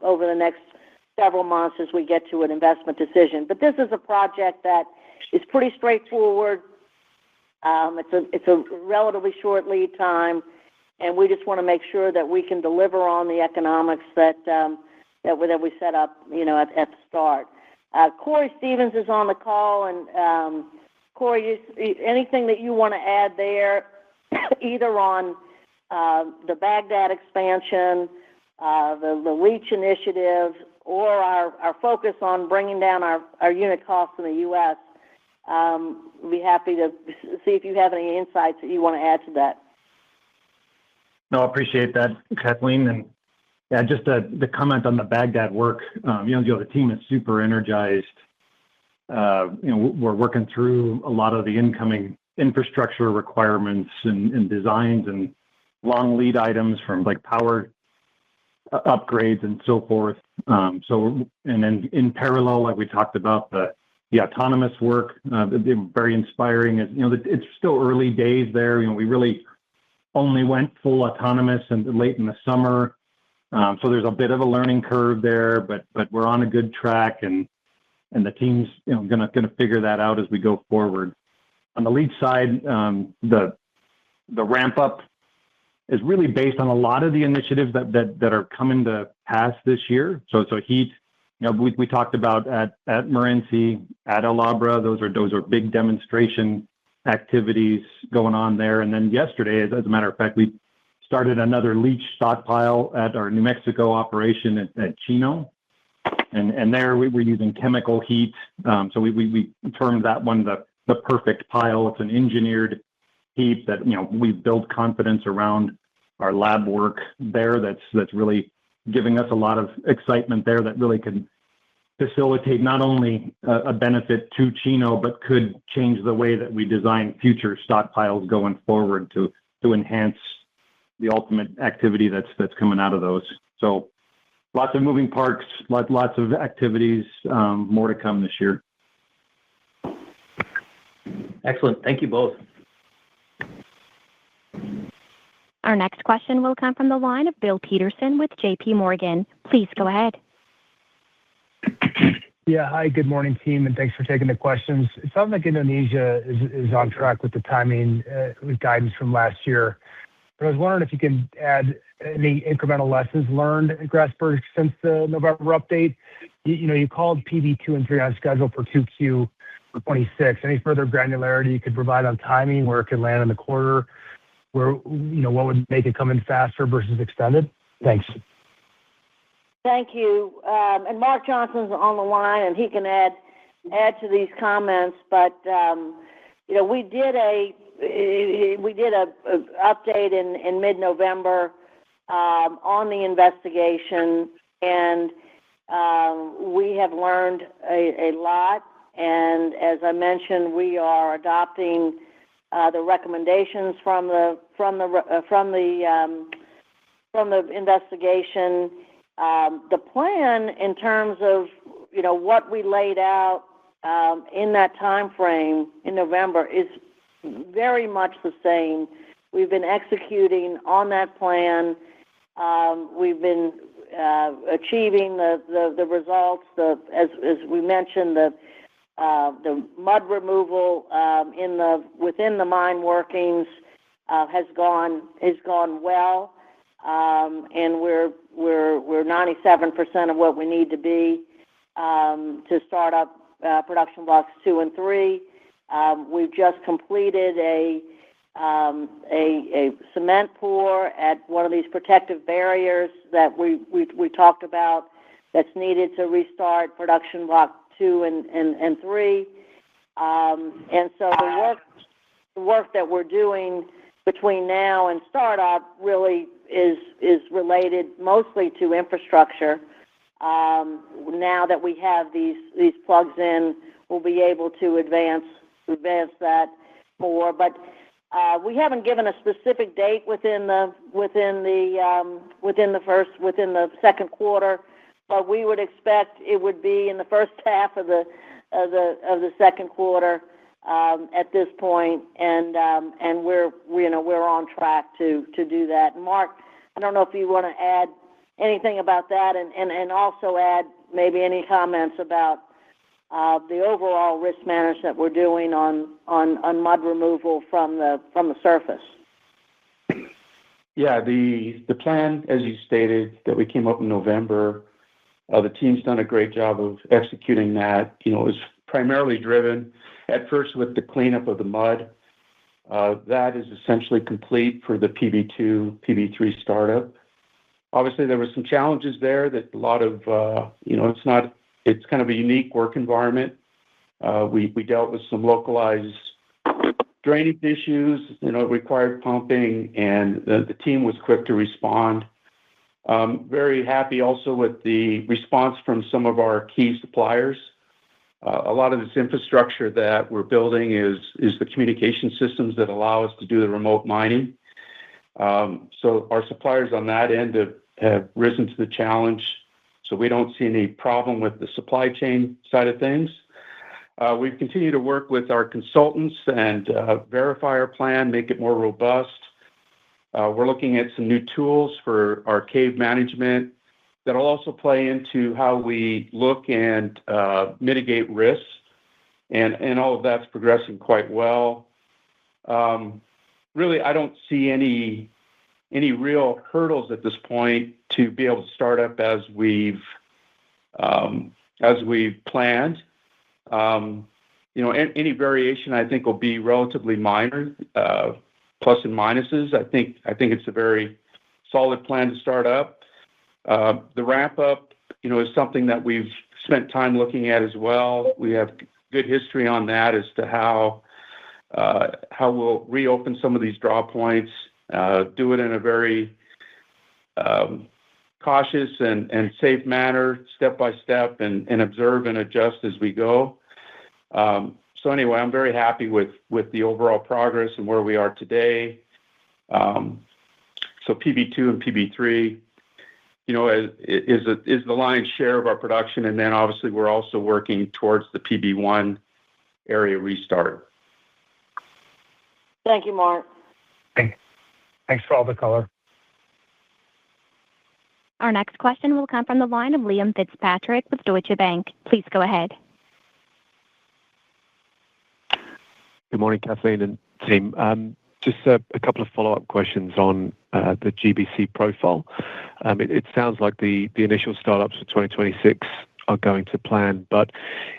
over the next several months as we get to an investment decision. But this is a project that is pretty straightforward. It's a relatively short lead time, and we just want to make sure that we can deliver on the economics that we set up, at the start. Corey Stevens is on the call, and Corey, anything that you want to add there, either on the Bagdad expansion, the leach initiative, or our focus on bringing down our unit costs in the U.S., we'd be happy to see if you have any insights that you want to add to that. No, I appreciate that, Kathleen. And yeah, just the comment on the Bagdad work, the team is super energized. We're working through a lot of the incoming infrastructure requirements and designs and long lead items from like power upgrades and so forth. And then in parallel, like we talked about, the autonomous work, very inspiring. It's still early days there. We really only went full autonomous and late in the summer. So there's a bit of a learning curve there, but we're on a good track, and the team's gonna figure that out as we go forward. On the leach side, the ramp up is really based on a lot of the initiatives that are coming to pass this year. So heat, we talked about at Morenci, at El Abra, those are big demonstration activities going on there. And then yesterday, as a matter of fact, we started another leach stockpile at our New Mexico operation at Chino. And there we were using chemical heat. So we termed that one the perfect pile. It's an engineered heap that, we've built confidence around our lab work there. That's really giving us a lot of excitement there that really can facilitate not only a benefit to Chino, but could change the way that we design future stockpiles going forward to enhance the ultimate activity that's coming out of those. So lots of moving parts, lots of activities, more to come this year. Excellent. Thank you both. Our next question will come from the line of Bill Peterson with J.P. Morgan. Please go ahead. Yeah. Hi, good morning, team, and thanks for taking the questions. It sounds like Indonesia is on track with the timing, with guidance from last year. But I was wondering if you can add any incremental lessons learned at Grasberg since the November update. You called PB2 and 3 on schedule for 2Q 26. Any further granularity you could provide on timing, where it could land in the quarter, where, what would make it come in faster versus extended? Thanks. Thank you. And Mark Johnson's on the line, and he can add to these comments. But we did a update in mid-November on the investigation, and we have learned a lot. And as I mentioned, we are adopting the recommendations from the investigation. The plan in terms of what we laid out in that time frame in November is very much the same. We've been executing on that plan. We've been achieving the results. As we mentioned, the mud removal within the mine workings has gone well, and we're 97% of what we need to be to start up production blocks 2 and 3. We've just completed a cement pour at one of these protective barriers that we talked about that's needed to restart production block 2 and 3. And so the work that we're doing between now and startup really is related mostly to infrastructure. Now that we have these plugs in, we'll be able to advance that more. But we haven't given a specific date within the second quarter, but we would expect it would be in the first half of the second quarter at this point, and we're on track to do that. Mark, I don't know if you want to add anything about that, and also add maybe any comments about the overall risk management we're doing on mud removal from the surface. Yeah, the plan, as you stated, that we came up in November, the team's done a great job of executing that. It was primarily driven at first with the cleanup of the mud. That is essentially complete for the PB2, PB3 startup. Obviously, there were some challenges there that a lot of, it's kind of a unique work environment. We dealt with some localized drainage issues, required pumping, and the team was quick to respond. Very happy also with the response from some of our key suppliers. A lot of this infrastructure that we're building is the communication systems that allow us to do the remote mining. So our suppliers on that end have risen to the challenge, so we don't see any problem with the supply chain side of things. We've continued to work with our consultants and verify our plan, make it more robust. We're looking at some new tools for our cave management that'll also play into how we look and mitigate risks, and all of that's progressing quite well. Really, I don't see any real hurdles at this point to be able to start up as we've planned. Any variation I think will be relatively minor, plus and minuses. I think it's a very solid plan to start up. The ramp up, is something that we've spent time looking at as well. We have good history on that as to how how we'll reopen some of these draw points, do it in a very cautious and safe manner, step by step, and observe and adjust as we go. So anyway, I'm very happy with the overall progress and where we are today. So PB2 and PB3, is the lion's share of our production, and then obviously we're also working towards the PB1 area restart. Thank you, Mark. Thanks for all the color. Our next question will come from the line of Liam Fitzpatrick with Deutsche Bank. Please go ahead. Good morning, Kathleen and team. Just a couple of follow-up questions on the GBC profile. It sounds like the initial startups for 2026 are going to plan, but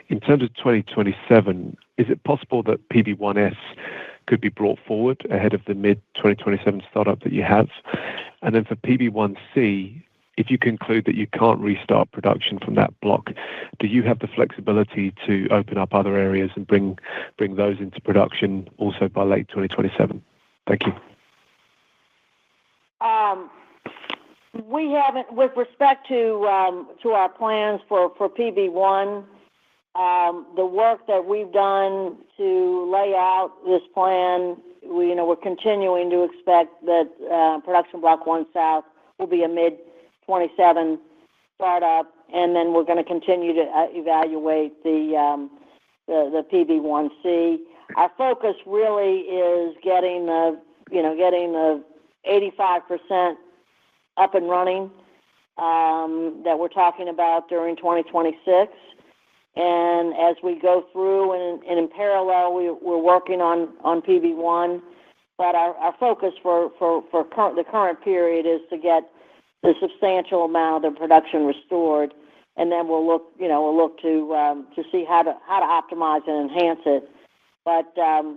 in terms of 2027, is it possible that PB1S could be brought forward ahead of the mid-2027 startup that you have? And then for PB1C, if you conclude that you can't restart production from that block, do you have the flexibility to open up other areas and bring those into production also by late 2027? Thank you. We haven't, with respect to our plans for PB1, the work that we've done to lay out this plan, we're continuing to expect that production block 1 South will be a mid-27 startup, and then we're going to continue to evaluate the PB1C. Our focus really is getting the 85% up and running that we're talking about during 2026. And as we go through and in parallel, we're working on PB1, but our focus for the current period is to get the substantial amount of production restored, and then we'll look to see how to optimize and enhance it. But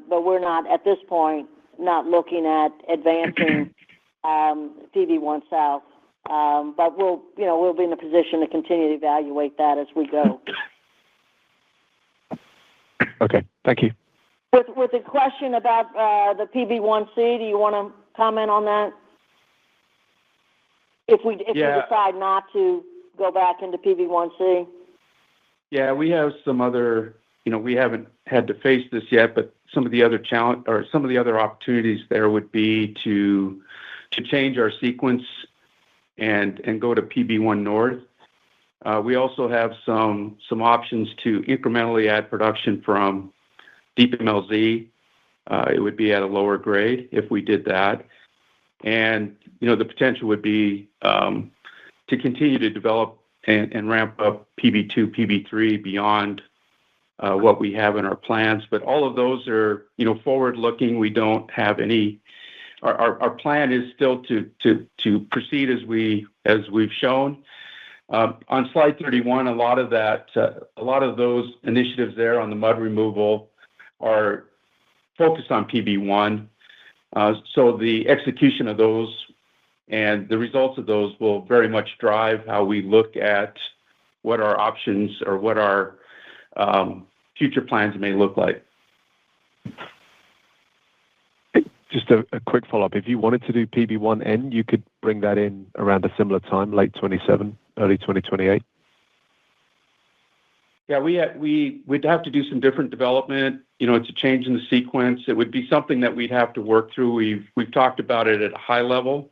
we're not at this point not looking at advancing PB1 South. But we'll be in a position to continue to evaluate that as we go. Okay, thank you. With the question about the PB1C, do you want to comment on that? If we decide not to go back into PB1C? Yeah, we have some other, we haven't had to face this yet, but some of the other challenge or some of the other opportunities there would be to change our sequence and go to PB1 North. We also have some options to incrementally add production from Deep MLZ. It would be at a lower grade if we did that. And, the potential would be to continue to develop and ramp up PB2, PB3 beyond what we have in our plans. But all of those are, forward-looking. We don't have any. Our plan is still to proceed as we've shown. On slide 31, a lot of those initiatives there on the mud removal are focused on PB1. So the execution of those and the results of those will very much drive how we look at what our options or what our future plans may look like. Just a quick follow-up. If you wanted to do PB1N, you could bring that in around a similar time, late 27, early 2028? Yeah, we'd have to do some different development. It's a change in the sequence. It would be something that we'd have to work through. We've talked about it at a high level,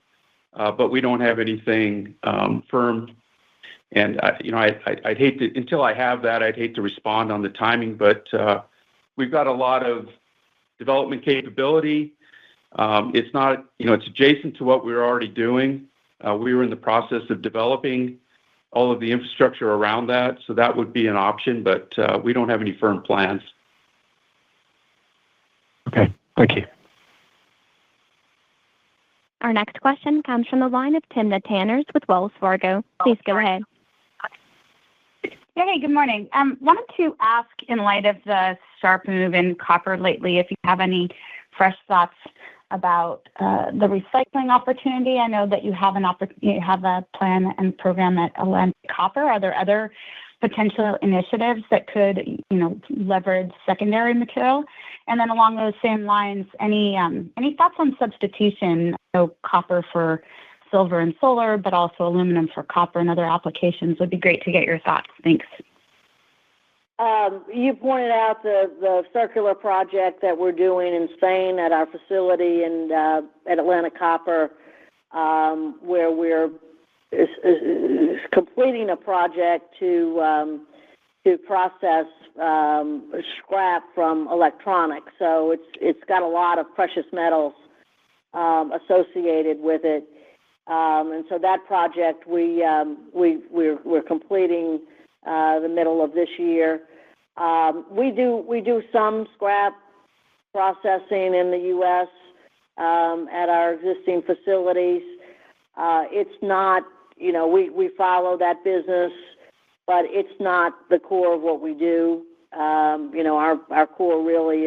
but we don't have anything firm. And I'd hate to, until I have that, I'd hate to respond on the timing. But we've got a lot of development capability. It's not, it's adjacent to what we're already doing. We were in the process of developing all of the infrastructure around that, so that would be an option, but we don't have any firm plans. Okay, thank you. Our next question comes from the line of Timna Tanners with Wells Fargo. Please go ahead. Hey, good morning. Wanted to ask, in light of the sharp move in copper lately, if you have any fresh thoughts about the recycling opportunity. I know that you have a plan and program at Atlantic Copper. Are there other potential initiatives that could, leverage secondary material? And then along those same lines, any thoughts on substitution? So copper for silver and solar, but also aluminum for copper and other applications would be great to get your thoughts. Thanks. You pointed out the circular project that we're doing in Spain at our facility and at Atlantic Copper, where we're completing a project to process scrap from electronics. So it's got a lot of precious metals associated with it, and so that project we're completing the middle of this year. We do some scrap processing in the U.S. At our existing facilities. It's not, we follow that business, but it's not the core of what we do. Our core really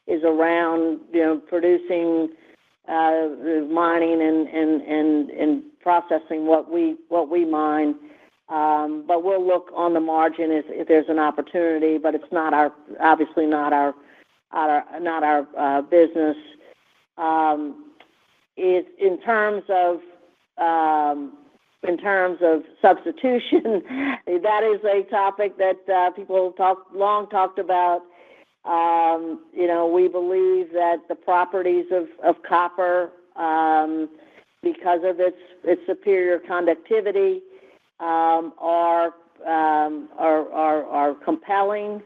is around, producing, mining and processing what we mine. But we'll look on the margin if there's an opportunity, but it's not obviously not our business. In terms of substitution, that is a topic that people long talked about. We believe that the properties of copper, because of its superior conductivity, are compelling.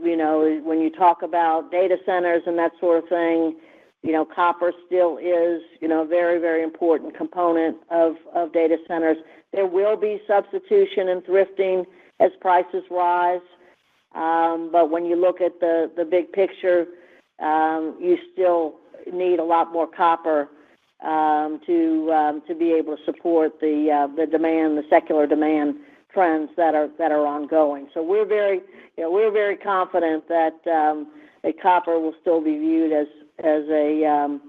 When you talk about data centers and that sort of thing, copper still is, a very, very important component of data centers. There will be substitution and thrifting as prices rise. But when you look at the big picture, you still need a lot more copper to be able to support the demand, the secular demand trends that are ongoing. So we're very confident that copper will still be viewed as a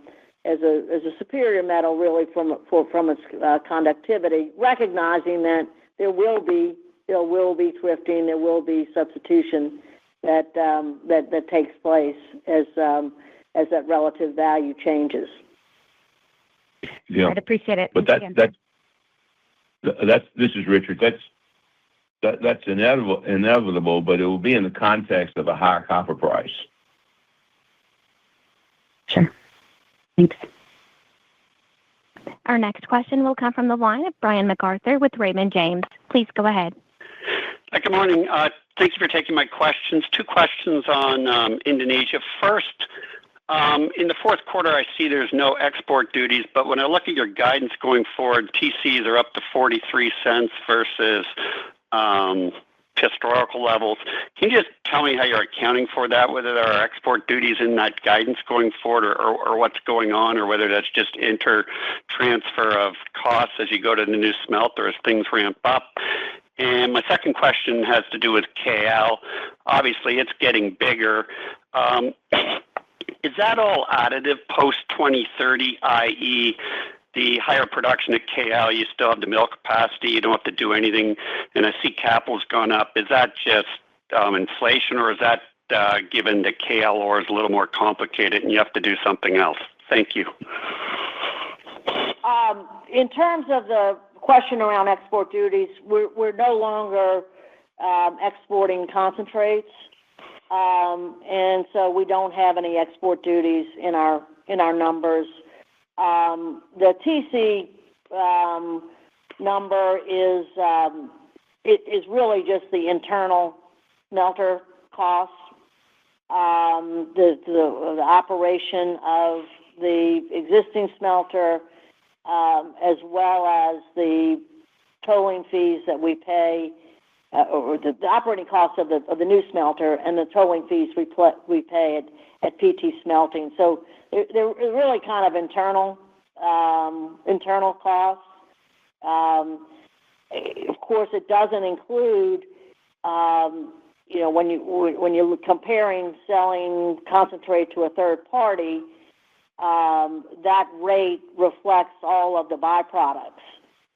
superior metal, really from its conductivity, recognizing that there will be thrifting, there will be substitution that takes place as that relative value changes. Yeah, I'd appreciate it. But this is Richard. That's inevitable, but it will be in the context of a higher copper price. Sure. Thanks. Our next question will come from the line of Brian MacArthur with Raymond James. Please go ahead. Good morning. Thanks for taking my questions. Two questions on Indonesia. First, in the fourth quarter, I see there's no export duties, but when I look at your guidance going forward, TCs are up to 43 cents versus historical levels. Can you just tell me how you're accounting for that, whether there are export duties in that guidance going forward or what's going on, or whether that's just transfer of costs as you go to the new smelter as things ramp up? And my second question has to do with KL. Obviously, it's getting bigger. Is that all additive post-2030, i.e., the higher production at KL, you still have the mill capacity, you don't have to do anything, and I see capital's gone up. Is that just inflation, or is that given that KL ore is a little more complicated and you have to do something else? Thank you. In terms of the question around export duties, we're no longer exporting concentrates, and so we don't have any export duties in our numbers. The TC number is really just the internal smelter costs, the operation of the existing smelter, as well as the tolling fees that we pay, or the operating costs of the new smelter and the tolling fees we pay at PT Smelting. So they're really kind of internal costs. Of course, it doesn't include, when you're comparing selling concentrate to a third party, that rate reflects all of the byproducts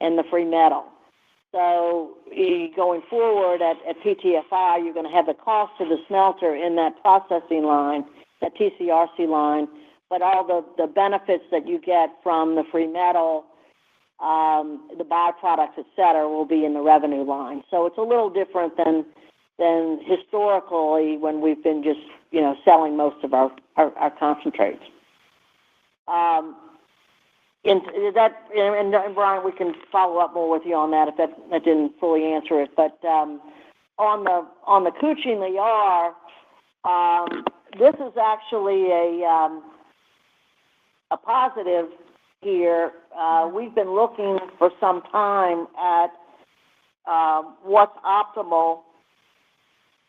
and the free metal. So going forward at PTFI, you're going to have the cost of the smelter in that processing line, that TCRC line, but all the benefits that you get from the free metal, the byproducts, et cetera, will be in the revenue line. So it's a little different than historically when we've been just, selling most of our concentrates. And Brian, we can follow up more with you on that if that didn't fully answer it. But on the Kucing Liar, this is actually a positive here. We've been looking for some time at what's optimal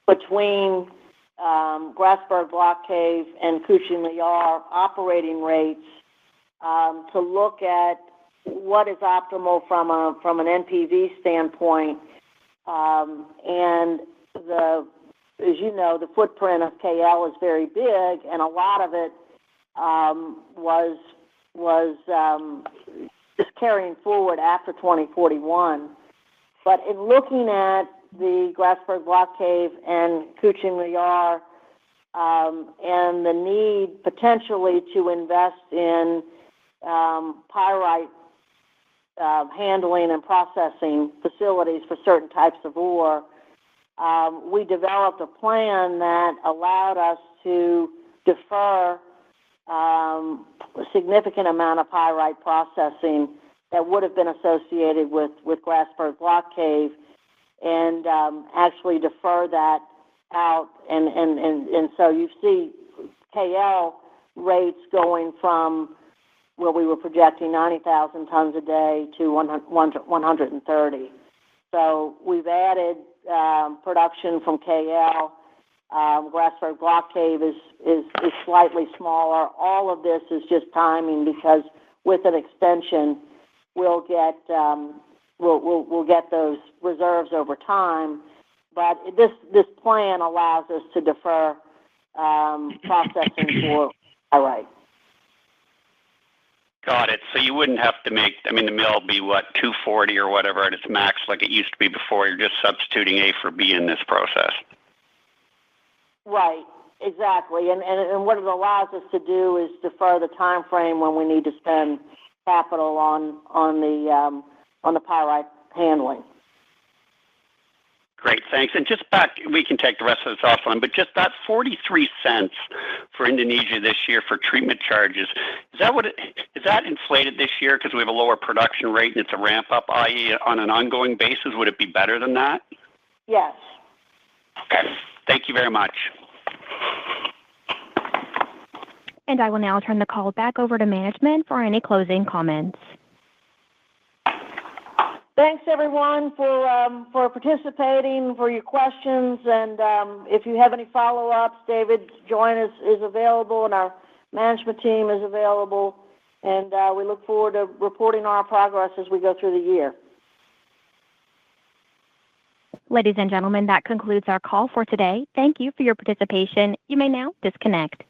between Grasberg Block Cave and Kucing Liar operating rates to look at what is optimal from an NPV standpoint. And as you know, the footprint of KL is very big, and a lot of it was just carrying forward after 2041. But in looking at the Grasberg Block Cave and Kucing Liar, and the need potentially to invest in pyrite handling and processing facilities for certain types of ore, we developed a plan that allowed us to defer a significant amount of pyrite processing that would have been associated with Grasberg Block Cave, and actually defer that out. And so you see KL rates going from where we were projecting 90,000 tons a day to 130. So we've added production from KL. Grasberg Block Cave is slightly smaller. All of this is just timing, because with an extension, we'll get those reserves over time. But this plan allows us to defer processing for pyrite. Got it. So you wouldn't have to make, the mill will be, 240 or whatever at its max like it used to be before. You're just substituting A for B in this process. Right, exactly. And what it allows us to do is defer the time frame when we need to spend capital on the pyrite handling. Great, thanks. And just back, we can take the rest of this offline, but just that 43 cents for Indonesia this year for treatment charges, is that inflated this year because we have a lower production rate and it's a ramp up, i.e. on an ongoing basis? Would it be better than that? Yes. Okay, thank you very much. And I will now turn the call back over to management for any closing comments. Thanks, everyone, for participating, for your questions. And if you have any follow-ups, David Joyne is available, and our management team is available. And we look forward to reporting our progress as we go through the year. Ladies and gentlemen, that concludes our call for today. Thank you for your participation. You may now disconnect.